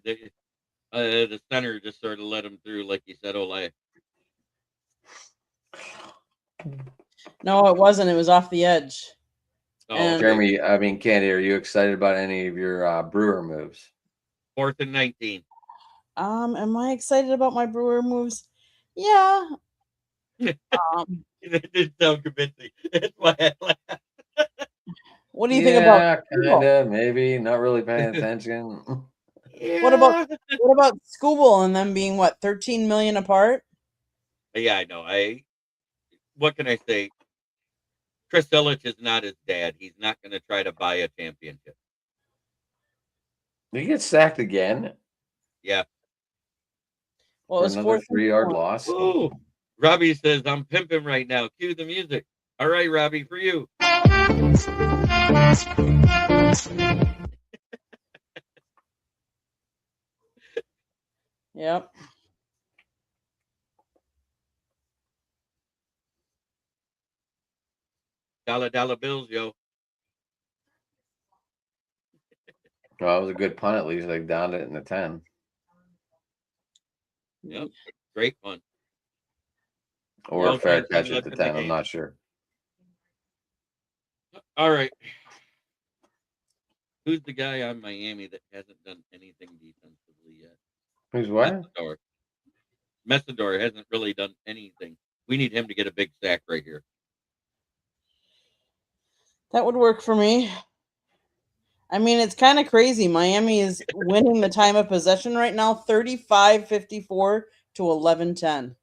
The center just sort of let him through, like you said, Olay. No, it wasn't. It was off the edge. Oh, And- Jeremy, I mean, Candy, are you excited about any of your Brewer moves? 4th and 19. Am I excited about my Brewer moves? Yeah. That didn't sound convincing. That's why I laughed. What do you think about kinda, maybe, not really paying attention. What about Scooble and them being what, 13 million apart? Yeah, I know. What can I say? Chris Ilitch is not his dad. He's not going to try to buy a championship. Did he get sacked again? Yeah. Well, it was another 3-yard 4th loss. Ooh. Robbie says, I'm pimping right now. Cue the music. All right, Robbie, for you. Yep. Dollar bills, yo. Well, it was a good punt at least. They downed it in the 10. Yep. Great fun. Or a fair catch at the 10. I'm not sure. All right. Who's the guy on Miami that hasn't done anything defensively yet? Who's what? Messidor hasn't really done anything. We need him to get a big sack right here. That would work for me. I mean, it's kind of crazy. Miami is winning the time of possession right now, 35-54 to 11-10.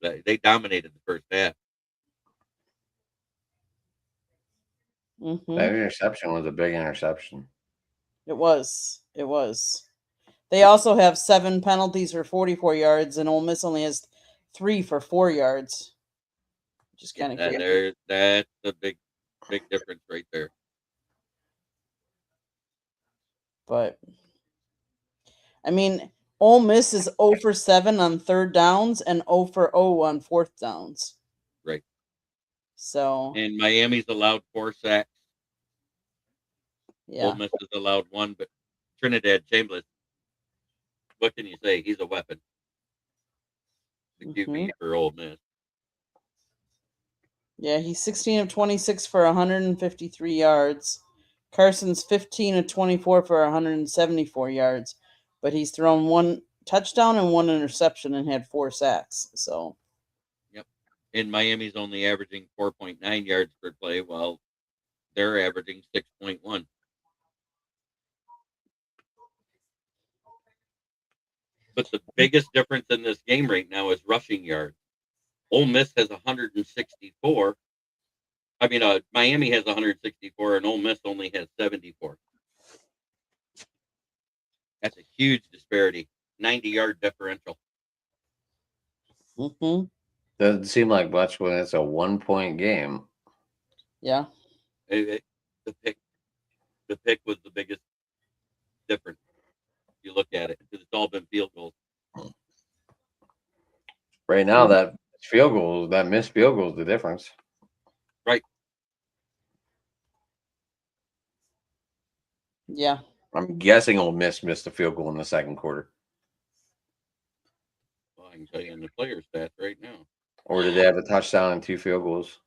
They dominated the first half. That interception was a big interception. It was. It was. They also have 7 penalties for 44 yards, and Ole Miss only has 3 for 4 yards, which is kind of crazy. That's a big difference right there. But I mean, Ole Miss is 0 for 7 on third downs and 0 for 0 on fourth downs. Right. So And Miami's allowed 4 sacks. yeah. Ole Miss has allowed 1, but Trinidad Chambliss, what can you say? He's a weapon. The QB for Ole Miss. Yeah, he's 16 of 26 for 153 yards. Carson's 15 of 24 for 174 yards, but he's thrown 1 touchdown and 1 interception and had 4 sacks. So, yep. And Miami's only averaging 4.9 yards per play, while they're averaging 6.1. But the biggest difference in this game right now is rushing yards. Ole Miss has 164. I mean, Miami has 164, and Ole Miss only has 74. That's a huge disparity. 90-yard differential. Doesn't seem like much when it's a 1-point game. Yeah. The pick was the biggest difference. If you look at it, because it's all been field goals. Right now, that missed field goal is the difference. Right. Yeah. I'm guessing Ole Miss missed a field goal in the second quarter. Well, I can tell you in the player stats right now. Or did they have a touchdown and 2 field goals?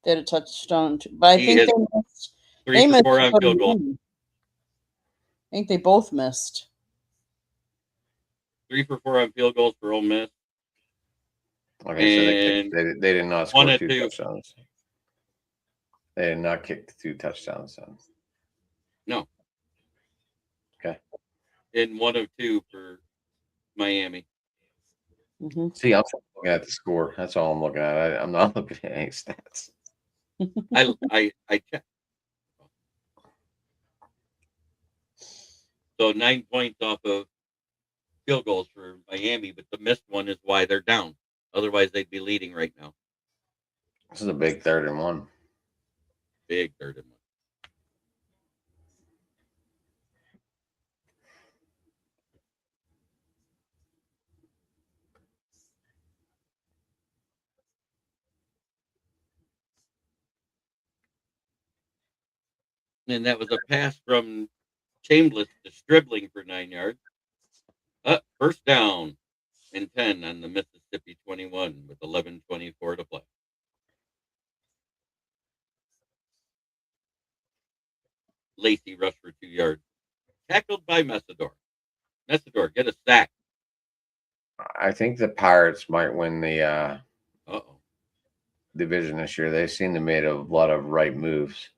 They had a touchdown, but I think they missed 3 for 4 on field goal. I think they both missed. 3 for 4 on field goals for Ole Miss. Okay, so they did not score 2 touchdowns. They did not kick 2 touchdowns. Then. No. Okay. And 1 of 2 for Miami. See, I'm looking at the score. That's all I'm looking at. I'm not looking at any stats. I checked. So 9 points off of field goals for Miami, but the missed one is why they're down. Otherwise, they'd be leading right now. This is a big 3rd and 1. Big 3rd and 1. And that was a pass from Chambliss to Stribling for 9 yards. First down and 10 on the Mississippi 21 with 11:24 to play. Lacey rushed for 2 yards. Tackled by Messidor. Messidor, get a sack. I think the Pirates might win the division this year. They seem to made a lot of right moves.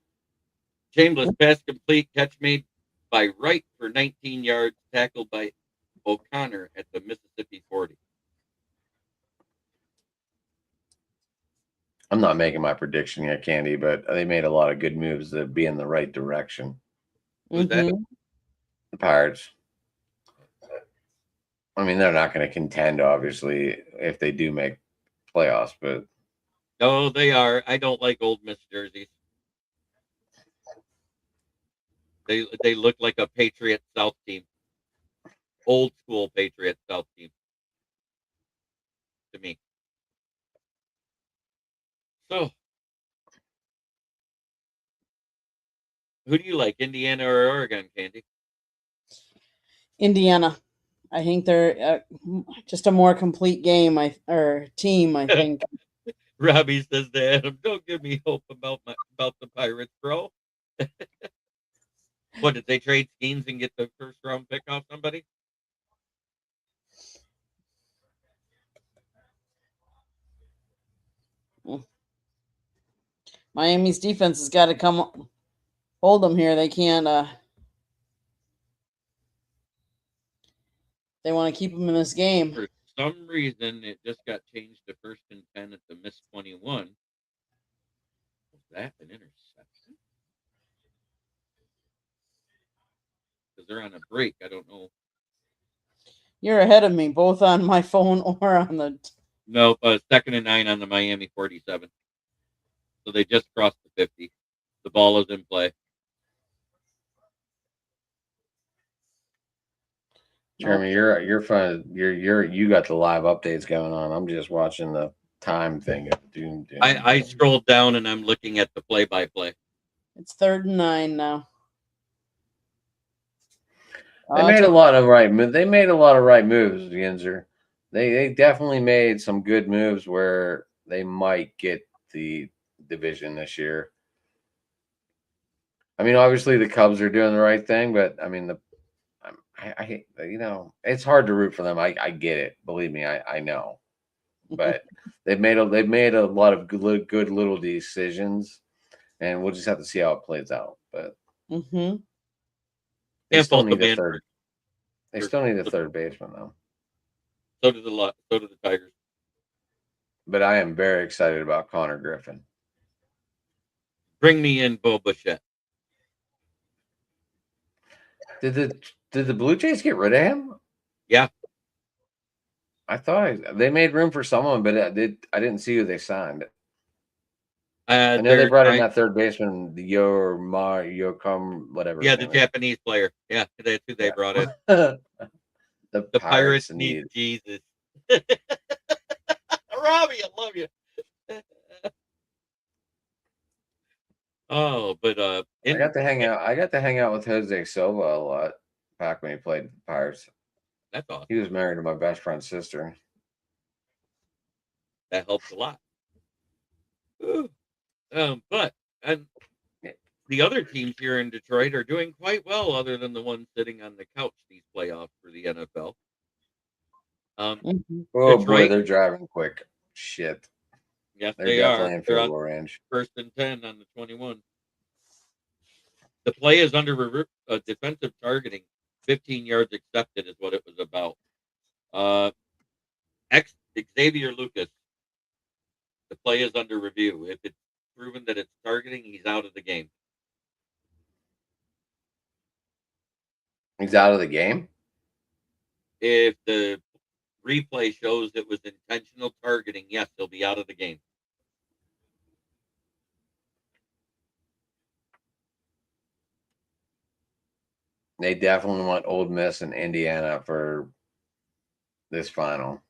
Chambliss pass complete, catch made by Wright for 19 yards, tackled by O'Connor at the Mississippi 40. I'm not making my prediction yet, Candy, but they made a lot of good moves to be in the right direction. Who's that? The Pirates. I mean, they're not going to contend, obviously, if they do make playoffs, but no, they are. I don't like Ole Miss jerseys. They look like a Patriot South team, old school Patriot South team to me. So, who do you like, Indiana or Oregon, Candy? Indiana. I think they're just a more complete team. I think. Robbie says to Adam, "Don't give me hope about the Pirates, bro." What, did they trade Skeens and get the first round pick off somebody? Miami's defense has got to come hold them here. They can't. They want to keep them in this game. For some reason, it just got changed to 1st and 10 at the miss 21. Was that an interception? Because they're on a break. I don't know. You're ahead of me, both on my phone or on the. No, 2nd and 9 on the Miami 47. So they just crossed the 50. The ball is in play. Jeremy, you're fun. You got the live updates going on. I'm just watching the time thing. I scrolled down and I'm looking at the play-by-play. It's 3rd and 9 now. They made a lot of right moves. They made a lot of right moves, Ginzer. They definitely made some good moves where they might get the division this year. I mean, obviously the Cubs are doing the right thing, but I mean I it's hard to root for them. I get it. Believe me, I know. But they've made a lot of good little decisions, and we'll just have to see how it plays out. But they still need a third. They still need a third baseman though. So do the Tigers. But I am very excited about Connor Griffin. Bring me in Bo Bichette. Did the Blue Jays get rid of him? Yeah. I thought they made room for someone, but I didn't see who they signed. I know they brought in that third baseman, Yokum, whatever. Yeah, the Japanese player. Yeah, that's who they brought in. The Pirates need Jesus. Robbie, I love you. Oh, but I got to hang out. I got to hang out with Jose Silva a lot back when he played the Pirates. That's awesome. He was married to my best friend's sister. That helps a lot. But the other teams here in Detroit are doing quite well, other than the ones sitting on the couch these playoffs for the NFL. Oh Detroit, boy, they're driving quick. Shit. Yes, they're they are. Definitely in field goal range. 1st and 10 on the 21. The play is under defensive targeting. 15 yards accepted is what it was about. Xavier Lucas. The play is under review. If it's proven that it's targeting, he's out of the game. He's out of the game? If the replay shows it was intentional targeting, yes, he'll be out of the game. They definitely want Ole Miss and Indiana for this final.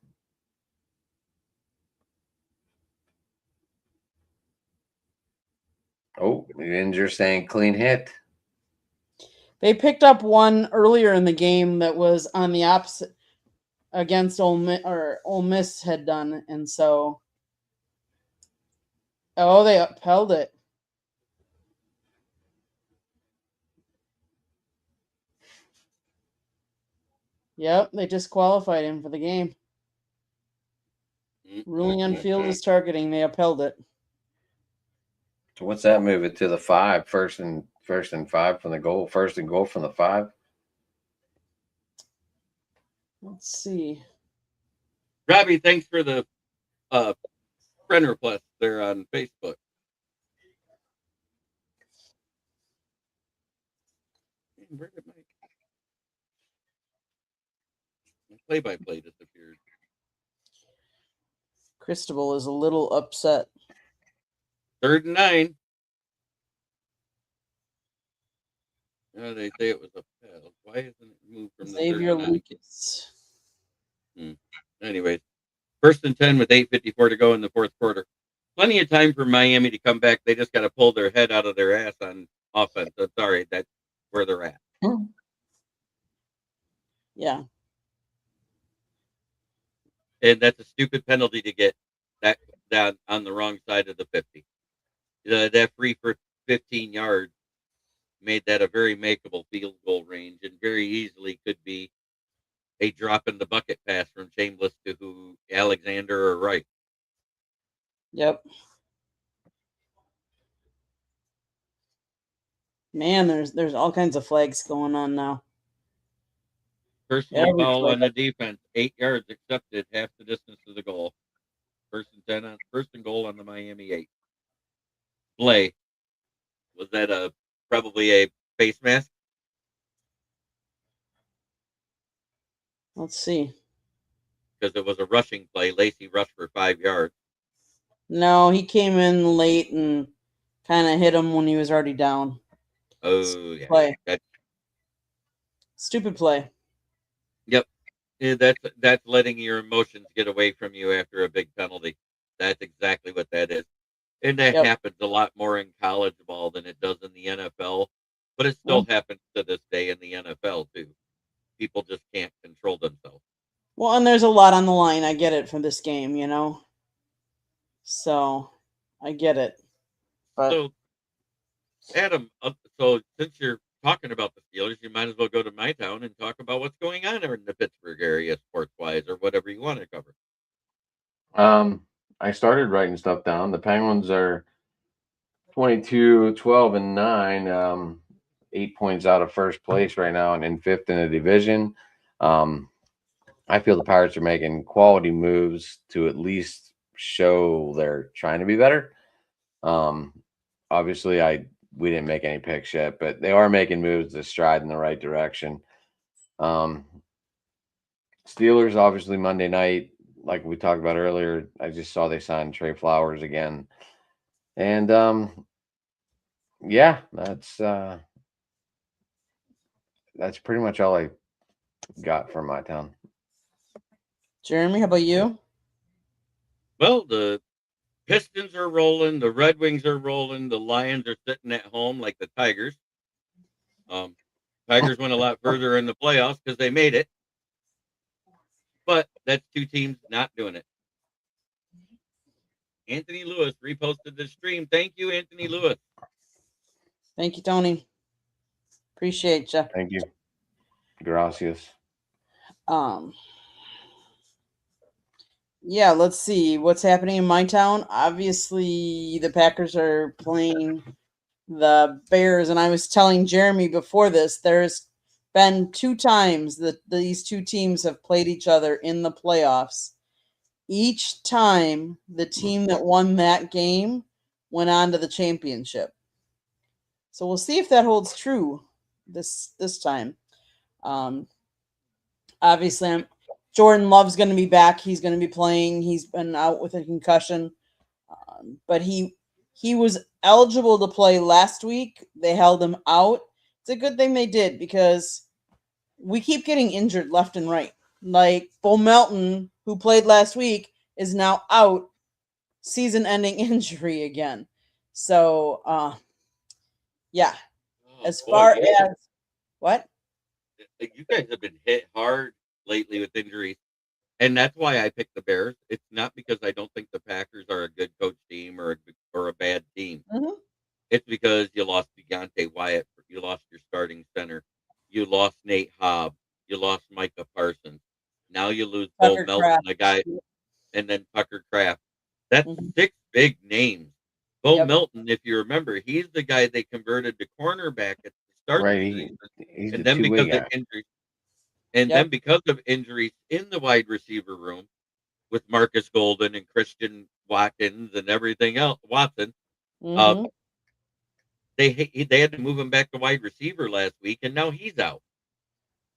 Oh, you're saying clean hit. They picked up one earlier in the game that was on the opposite against Ole Miss had done, and so they upheld it. Yep, they disqualified him for the game. Ruling on field is targeting. They upheld it. So what's that move it to the 5? First and 5 from the goal. 1st and goal from the 5. Let's see. Robbie, thanks for the friend request there on Facebook. Where did my play-by-play disappeared? Cristobal is a little upset. 3rd and 9. They say it was a pass. Why isn't it moved from Xavier the 3rd and 9? Lucas. Anyways, 1st and 10 with 8:54 to go in the 4th quarter. Plenty of time for Miami to come back. They just got to pull their head out of their ass on offense. I'm sorry, that's where they're at. Yeah. And that's a stupid penalty to get that down on the wrong side of the 50. That free for 15 yards made that a very makeable field goal range and very easily could be a drop in the bucket pass from Chambliss to Alexander or Wright. Yep. Man, there's all kinds of flags going on now. Personal Every foul flag. on the defense, 8 yards accepted, half the distance to the goal. First and goal on the Miami 8. Play. Was that probably a face mask? Let's see. Because it was a rushing play. Lacey rushed for 5 yards. No, he came in late and kind of hit him when he was already down. Oh, yeah. Play. Stupid play. Yep. Yeah, that's letting your emotions get away from you after a big penalty. That's exactly what that is. And that Yep. happens a lot more in college ball than it does in the NFL. But it still happens to this day in the NFL, too. People just can't control themselves. Well, and there's a lot on the line. I get it for this game, you know? So, I get it. But So, Adam, so since you're talking about the Steelers, you might as well go to my town and talk about what's going on in the Pittsburgh area, sports-wise, or whatever you want to cover. I started writing stuff down. The Penguins are 22, 12, and 9. 8 points out of first place right now and in fifth in the division. I feel the Pirates are making quality moves to at least show they're trying to be better. Obviously, we didn't make any picks yet, but they are making moves to stride in the right direction. Steelers, obviously, Monday night, like we talked about earlier, I just saw they signed Trey Flowers again. And yeah, that's pretty much all I got from my town. Jeremy, how about you? Well, the Pistons are rolling, the Red Wings are rolling, the Lions are sitting at home like the Tigers. Tigers went a lot further in the playoffs because they made it. But that's two teams not doing it. Anthony Lewis reposted the stream. Thank you, Anthony Lewis. Thank you, Tony. Appreciate you. Thank you. Gracias. Yeah, let's see what's happening in my town. Obviously, the Packers are playing the Bears, and I was telling Jeremy before this, there's been 2 times that these two teams have played each other in the playoffs. Each time, the team that won that game went on to the championship. So we'll see if that holds true this time. Obviously, Jordan Love's going to be back. He's going to be playing. He's been out with a concussion, but he was eligible to play last week. They held him out. It's a good thing they did because we keep getting injured left and right. Like Bo Melton, who played last week, is now out, season-ending injury again. So, yeah. As far as what? You guys have been hit hard lately with injuries. And that's why I picked the Bears. It's not because I don't think the Packers are a good coach team or a bad team. Mm-hmm. It's because you lost Deontay Wyatt. You lost your starting center. You lost Nate Hobb. You lost Micah Parsons. Now you lose Bo Melton, the guy, and then Tucker Kraft. That's 6 big names. Bo Melton, if you remember, he's the guy they converted to cornerback at the start of the season. And then because of injuries. Then because of injuries in the wide receiver room with Marcus Golden and Christian Watkins and everything else, Watson, they had to move him back to wide receiver last week, and now he's out.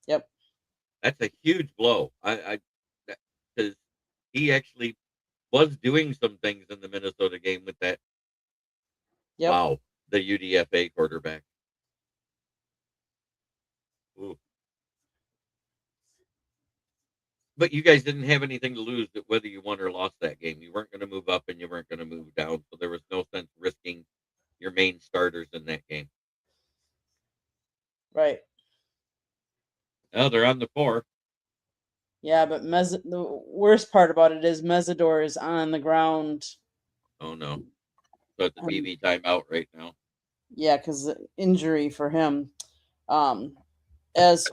Yep, that's a huge blow. Because he actually was doing some things in the Minnesota game with that. Yep. Wow, the UDFA quarterback. Ooh. But you guys didn't have anything to lose whether you won or lost that game. You weren't going to move up and you weren't going to move down. So there was no sense risking your main starters in that game. Right. Oh, they're on the 4. Yeah, but the worst part about it is Mesidor is on the ground. Oh, no. So it's a TV timeout right now. Yeah, because injury for him. As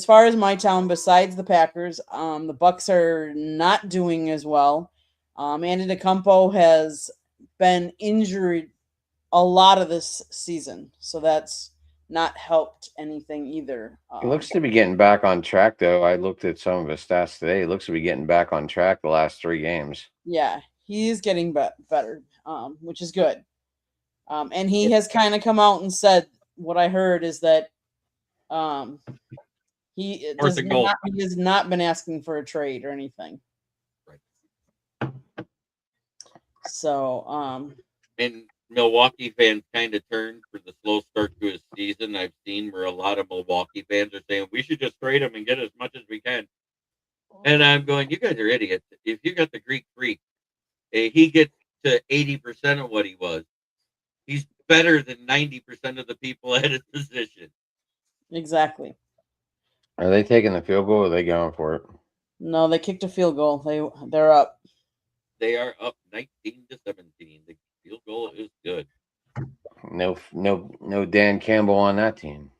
far as my town, besides the Packers, the Bucks are not doing as well. Andy DeCampo has been injury a lot of this season, so that's not helped anything either. He looks to be getting back on track, though. I looked at some of his stats today. He looks to be getting back on track the last 3 games. Yeah, he's getting better, which is good. And he Yeah. has kind of come out and said what I heard is that he Fourth and goal. he has not been asking for a trade or anything. Right. So, And Milwaukee fans kind of turned for the slow start to his season. I've seen where a lot of Milwaukee fans are saying we should just trade him and get as much as we can. And I'm going, you guys are idiots. If you got the Greek Freak, he gets to 80% of what he was. He's better than 90% of the people at his position. exactly. Are they taking the field goal or are they going for it? No, they kicked a field goal. They're up. They are up 19-17. The field goal is good. No Dan Campbell on that team.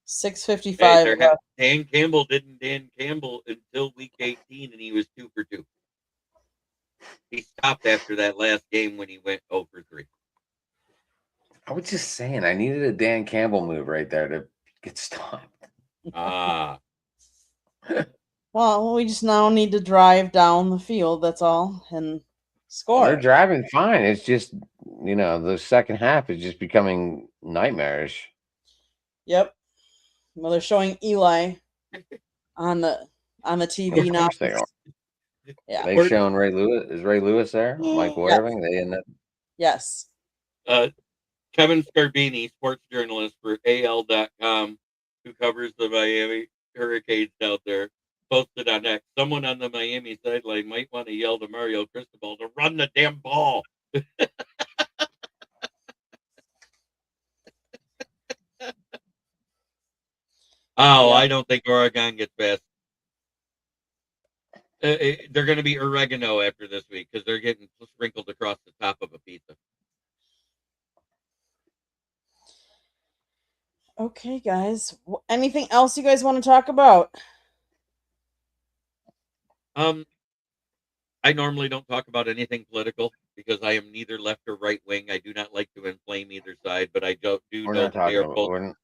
6:55 left. Dan Campbell didn't Dan Campbell until week 18, and he was 2 for 2. He stopped after that last game when he went 0 for 3. I was just saying, I needed a Dan Campbell move right there to get stopped. Ah, Well, we just now need to drive down the field. That's all, and score. They're driving fine. It's just, the second half is just becoming nightmarish. Yep. Well, they're showing Eli on the TV Of now. course they are. Yeah. They showing Ray Lewis. Is Ray Lewis there? Mike Waterving? They in that? Yes. Kevin Scarbini, sports journalist for AL.com, who covers the Miami Hurricanes out there, posted on X. Someone on the Miami sideline might want to yell to Mario Cristobal to run the damn ball. I don't think Oregon gets past. They're going to be oregano after this week because they're getting sprinkled across the top of a pizza. Okay, guys. Anything else you guys want to talk about? I normally don't talk about anything political because I am neither left or right wing. I do not like to inflame either side, but I do We're know not that they talking are about. both.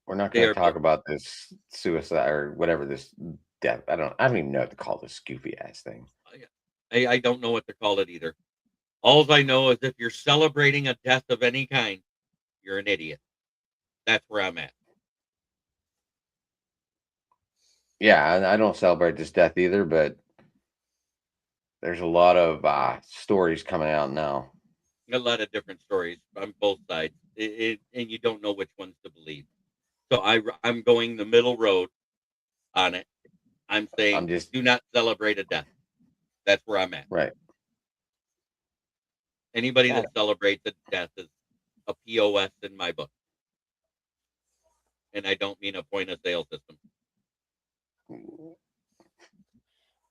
We're not They going are to talk both- about this suicide or whatever this death. I don't even know what to call this goofy ass thing. I don't know what to call it either. All I know is if you're celebrating a death of any kind, you're an idiot. That's where I'm at. Yeah, I don't celebrate this death either, but there's a lot of stories coming out now. A lot of different stories on both sides, and you don't know which ones to believe. So I'm going the middle road on it. I'm saying do not celebrate a death. That's where I'm at. Right. Anybody that celebrates a death is a POS in my book. And I don't mean a point of sale system.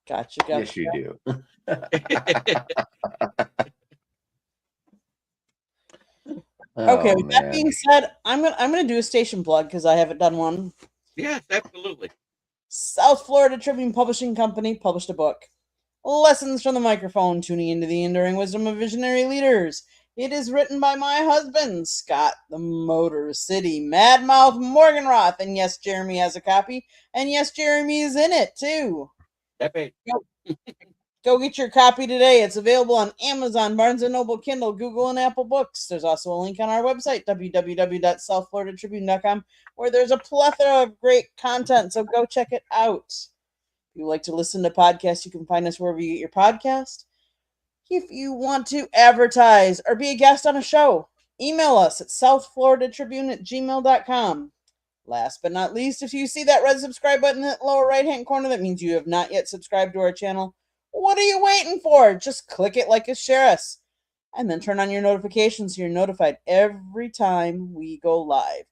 Gotcha. Yes, you do. Okay, with that being said, I'm gonna do a station plug because I haven't done one. Yes, absolutely. South Florida Tribune Publishing Company published a book, Lessons from the Microphone, Tuning into the Enduring Wisdom of Visionary Leaders. It is written by my husband, Scott the Motor City Madmouth Morganroth. And yes, Jeremy has a copy. And yes, Jeremy is in it too. Go get your copy today. It's available on Amazon, Barnes & Noble, Kindle, Google, and Apple Books. There's also a link on our website, www.southfloridatribune.com, where there's a plethora of great content, so go check it out. If you like to listen to podcasts, you can find us wherever you get your podcast. If you want to advertise or be a guest on a show, email us at southfloridatribune@gmail.com. Last but not least, if you see that red subscribe button in the lower right-hand corner, that means you have not yet subscribed to our channel. What are you waiting for? Just click it, like, and share us. And then turn on your notifications so you're notified every time we go live.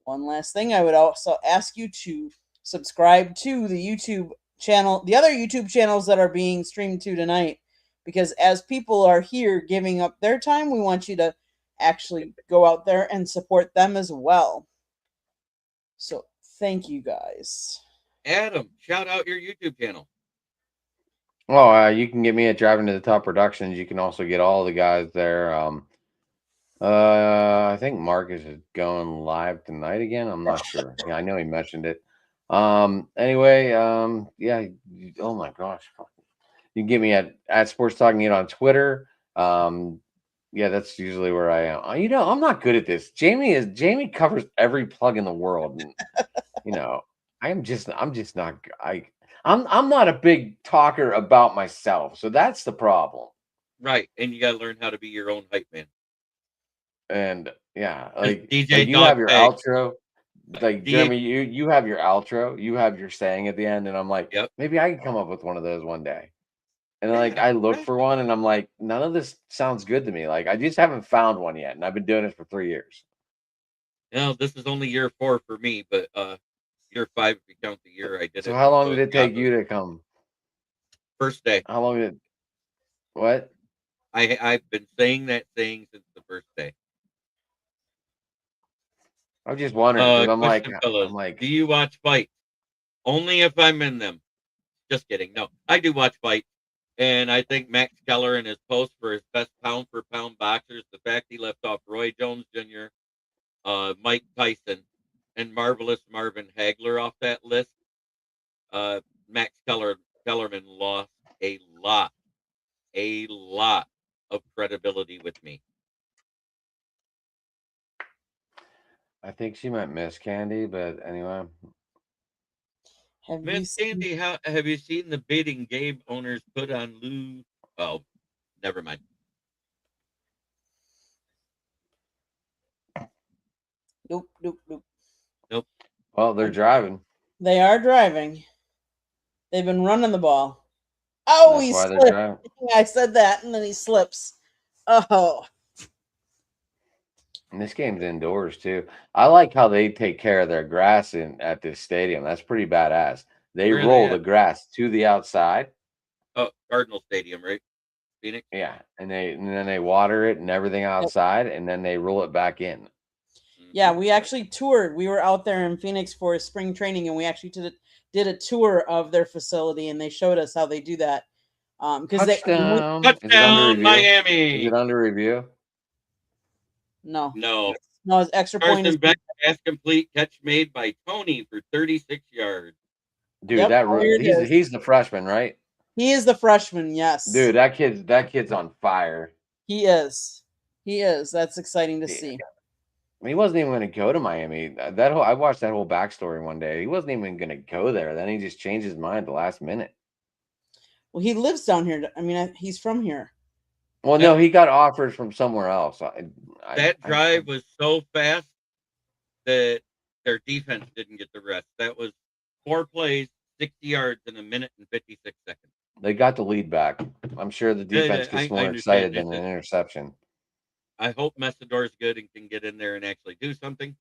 One last thing, I would also ask you to subscribe to the YouTube channel, the other YouTube channels that are being streamed to tonight, because as people are here giving up their time, we want you to actually go out there and support them as well. So thank you guys. Adam, shout out your YouTube channel. Well, you can get me at Driving to the Top Productions. You can also get all the guys there. I think Marcus is going live tonight again. I'm not sure. Yeah, I know he mentioned it. Anyway, yeah. Oh my gosh, you can get me at Sports Talking It on Twitter. Yeah, that's usually where I am. I'm not good at this. Jamie covers every plug in the world, and you know, I'm just not. I'm not a big talker about myself, so that's the problem. Right. And you got to learn how to be your own hype man. And yeah, Just like DJ you have dog your tag. outro, like DH, Jeremy, you have your outro, you have your saying at the end, and I'm like, yep. maybe I can come up with one of those one day. And like I look for one, and I'm like, none of this sounds good to me. Like I just haven't found one yet, and I've been doing this for 3 years. This is only year 4 for me, but year 5 if you count the year I did So it. how long So did it it got take you to come? first day. How long did what? I've been saying that saying since the first day. I'm just wondering because Question, fellas. I'm Do like, you watch fights? Only if I'm in them. Just kidding. No, I do watch fights. And I think Max Keller in his post for his best pound for pound boxers, the fact he left off Roy Jones Jr., Mike Tyson, and Marvelous Marvin Hagler off that list, Max Kellerman lost a lot of credibility with me. I think she meant Miss Candy, but anyway. Have you Miss seen? Candy, how have you seen the bidding game owners put on Lou? Oh, never mind. Nope, nope, nope. Nope. Well, they're driving. They are driving. They've been running the ball. Oh, That's he why they're slipped. driving. I said that, and then he slips. Oh, And this game's indoors too. I like how they take care of their grass at this stadium. That's pretty badass. They Where are they roll the at? grass to the outside. Oh, Cardinal Stadium, right? Phoenix. Yeah, and then they water it and everything yep. outside, and then they roll it back in. Yeah, we actually toured. We were out there in Phoenix for spring training, and we actually did a tour of their facility, and they showed us how they do that. Because Touchdown! Is it under Touchdown, review? Is Miami. it under review? no, No. his extra point is Carson Beck pass complete, catch made by Tony for 36 yards. Dude, yep. Here it is. he's the freshman, right? He is the freshman. Yes, Dude, that kid's on fire. he is. He is. That's exciting to Yeah. see. He wasn't even going to go to Miami. I watched that whole backstory one day. He wasn't even going to go there. Then he just changed his mind at the last minute. Well, he lives down here. I mean, he's from here. Well, no, he got offers from somewhere else. That drive was so fast that their defense didn't get the rest. That was 4 plays, 60 yards in a minute and 56 seconds. They got the lead back. I'm sure the defense gets more excited than an interception. I hope Messidor's good and can get in there and actually do something.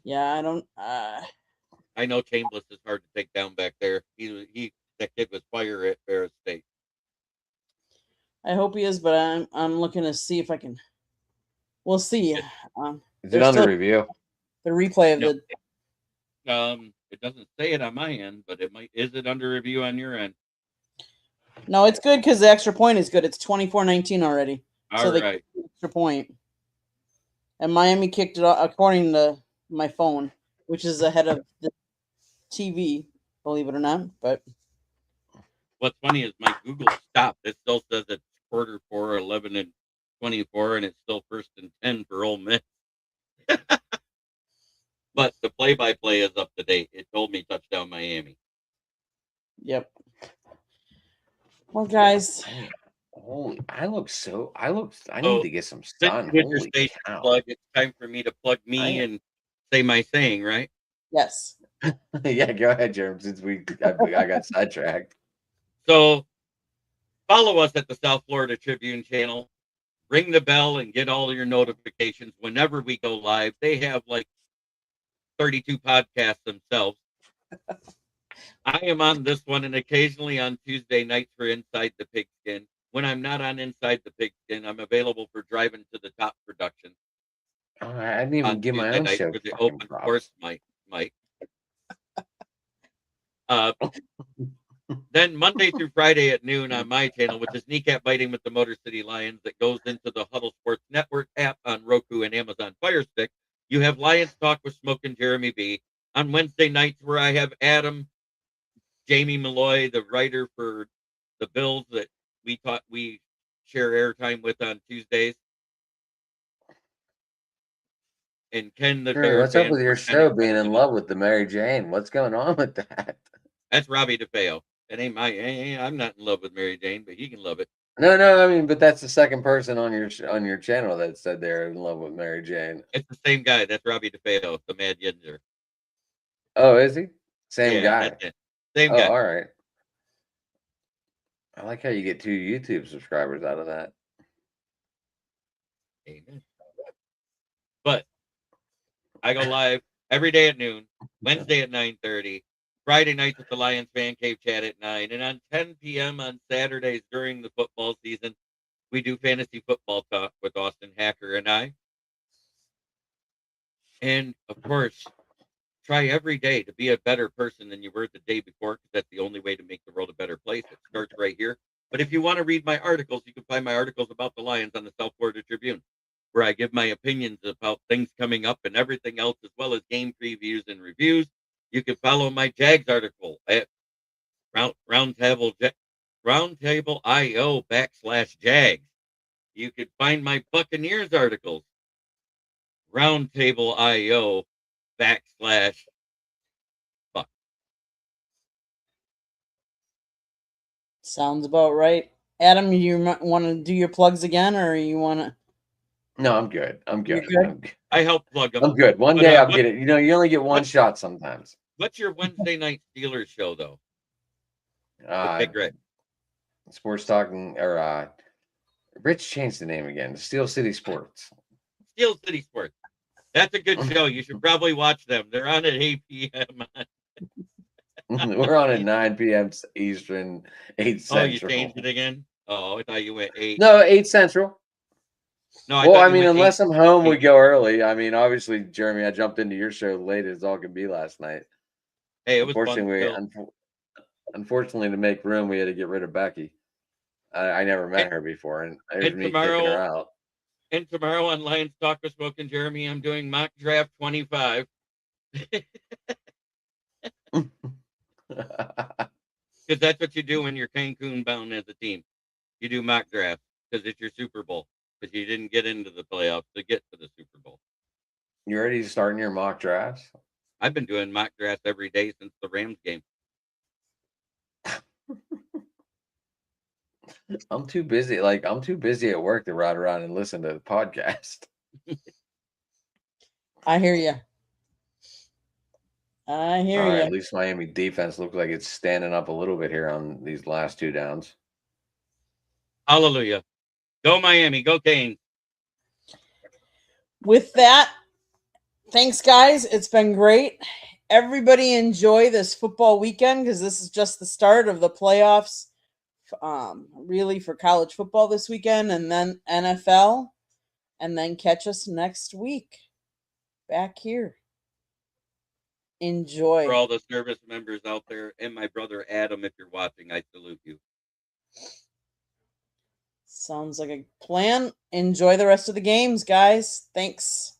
Yeah, I don't. I know Chambliss is hard to take down back there. That kid was fire at Ferris State. I hope he is, but I'm looking to see if I can. We'll see. Is it under review? The replay of It doesn't say it on my end, but it might. Is it under review on your end? No, it's good because the extra point is good. It's 24-19 already. All right. Extra point. And Miami kicked it off, according to my phone, which is ahead of the TV, believe it or not. But what's funny is my Google stopped. It still says it's quarter 4, 11 and 24, and it's still 1st and 10 for Ole Miss. But the play-by-play is up to date. It told me touchdown Miami. Yep. Well, guys. Holy, I need to get some sun. With your station plug, it's time for me to plug me and say my saying, right? Yes. Yeah, go ahead, Jeremy, since I got sidetracked. So follow us at the South Florida Tribune channel. Ring the bell and get all your notifications whenever we go live. They have like 32 podcasts themselves. I am on this one and occasionally on Tuesday nights for Inside the Pigskin. When I'm not on Inside the Pigskin, I'm available for Driving to the Top production. Oh, I didn't even give my own show for the open props. course, Mike. Then Monday through Friday at noon on my channel, which is Kneecap Biting with the Motor City Lions, that goes into the Huddle Sports Network app on Roku and Amazon Fire Stick. You have Lions Talk with Smoke and Jeremy B. On Wednesday nights, where I have Adam, Jamie Malloy, the writer for the Bills that we share airtime with on Tuesdays, and Ken the Sure, Bear what's up fan with your for Kenny show being in President. love with the Mary Jane? What's going on with that? That's Robbie DeFeo. It ain't I'm not in love with Mary Jane, but he can love it. No, I mean, but that's the second person on your channel that said they're in love with Mary Jane. It's the same guy. That's Robbie DeFeo, the Mad Yinzer. Oh, is he? Same Yeah, guy. that's it. Same Oh, guy. all right. I like how you get 2 YouTube subscribers out of that. Amen. But I go live every day at noon, Wednesday at 9:30, Friday nights with the Lions Fan Cave chat at 9, and on 10 p.m. on Saturdays during the football season, we do fantasy football talk with Austin Hacker and I. And of course, try every day to be a better person than you were the day before, because that's the only way to make the world a better place. It starts right here. But if you want to read my articles, you can find my articles about the Lions on the South Florida Tribune, where I give my opinions about things coming up and everything else, as well as game previews and reviews. You can follow my Jags article at roundtable.io/Jags. You can find my Buccaneers articles, roundtable.io/Buck. Sounds about right. Adam, you want to do your plugs again, or you want to? No, I'm good. I'm You're good. good? I help plug them. I'm good. One But, day I'll get it. You know, you only get one shot sometimes. What's your Wednesday night Steelers show, though? With Big Red. Sports Talking, or Rich changed the name again. Steel City Sports. Steel City Sports. That's a good show. You should probably watch them. They're on at 8 p.m. We're on at 9 p.m. Eastern, 8 Central. Oh, you changed it again? Oh, I thought you went 8. No, 8 Central. No, I mean, unless I'm home, we go early. I mean, obviously, Jeremy, I jumped into your show late as all can be last night. Hey, it was fun. Unfortunately, to make room, we had to get rid of Becky. I never met her before, and there's me kicking her out. And tomorrow on Lions Talk with Smoke and Jeremy, I'm doing mock draft 25. Because that's what you do when you're Cancun bound as a team. You do mock draft because it's your Super Bowl. Because you didn't get into the playoffs to get to the Super Bowl. You ready to start your mock drafts? I've been doing mock drafts every day since the Rams game. I'm too busy. I'm too busy at work to ride around and listen to the podcast. I hear you. At least Miami defense looks like it's standing up a little bit here on these last 2 downs. Hallelujah. Go Miami. Go Canes. With that, thanks, guys. It's been great. Everybody enjoy this football weekend, because this is just the start of the playoffs, really, for college football this weekend, and then NFL, and then catch us next week back here. Enjoy. For all the service members out there, and my brother Adam, if you're watching, I salute you. Sounds like a plan. Enjoy the rest of the games, guys. Thanks.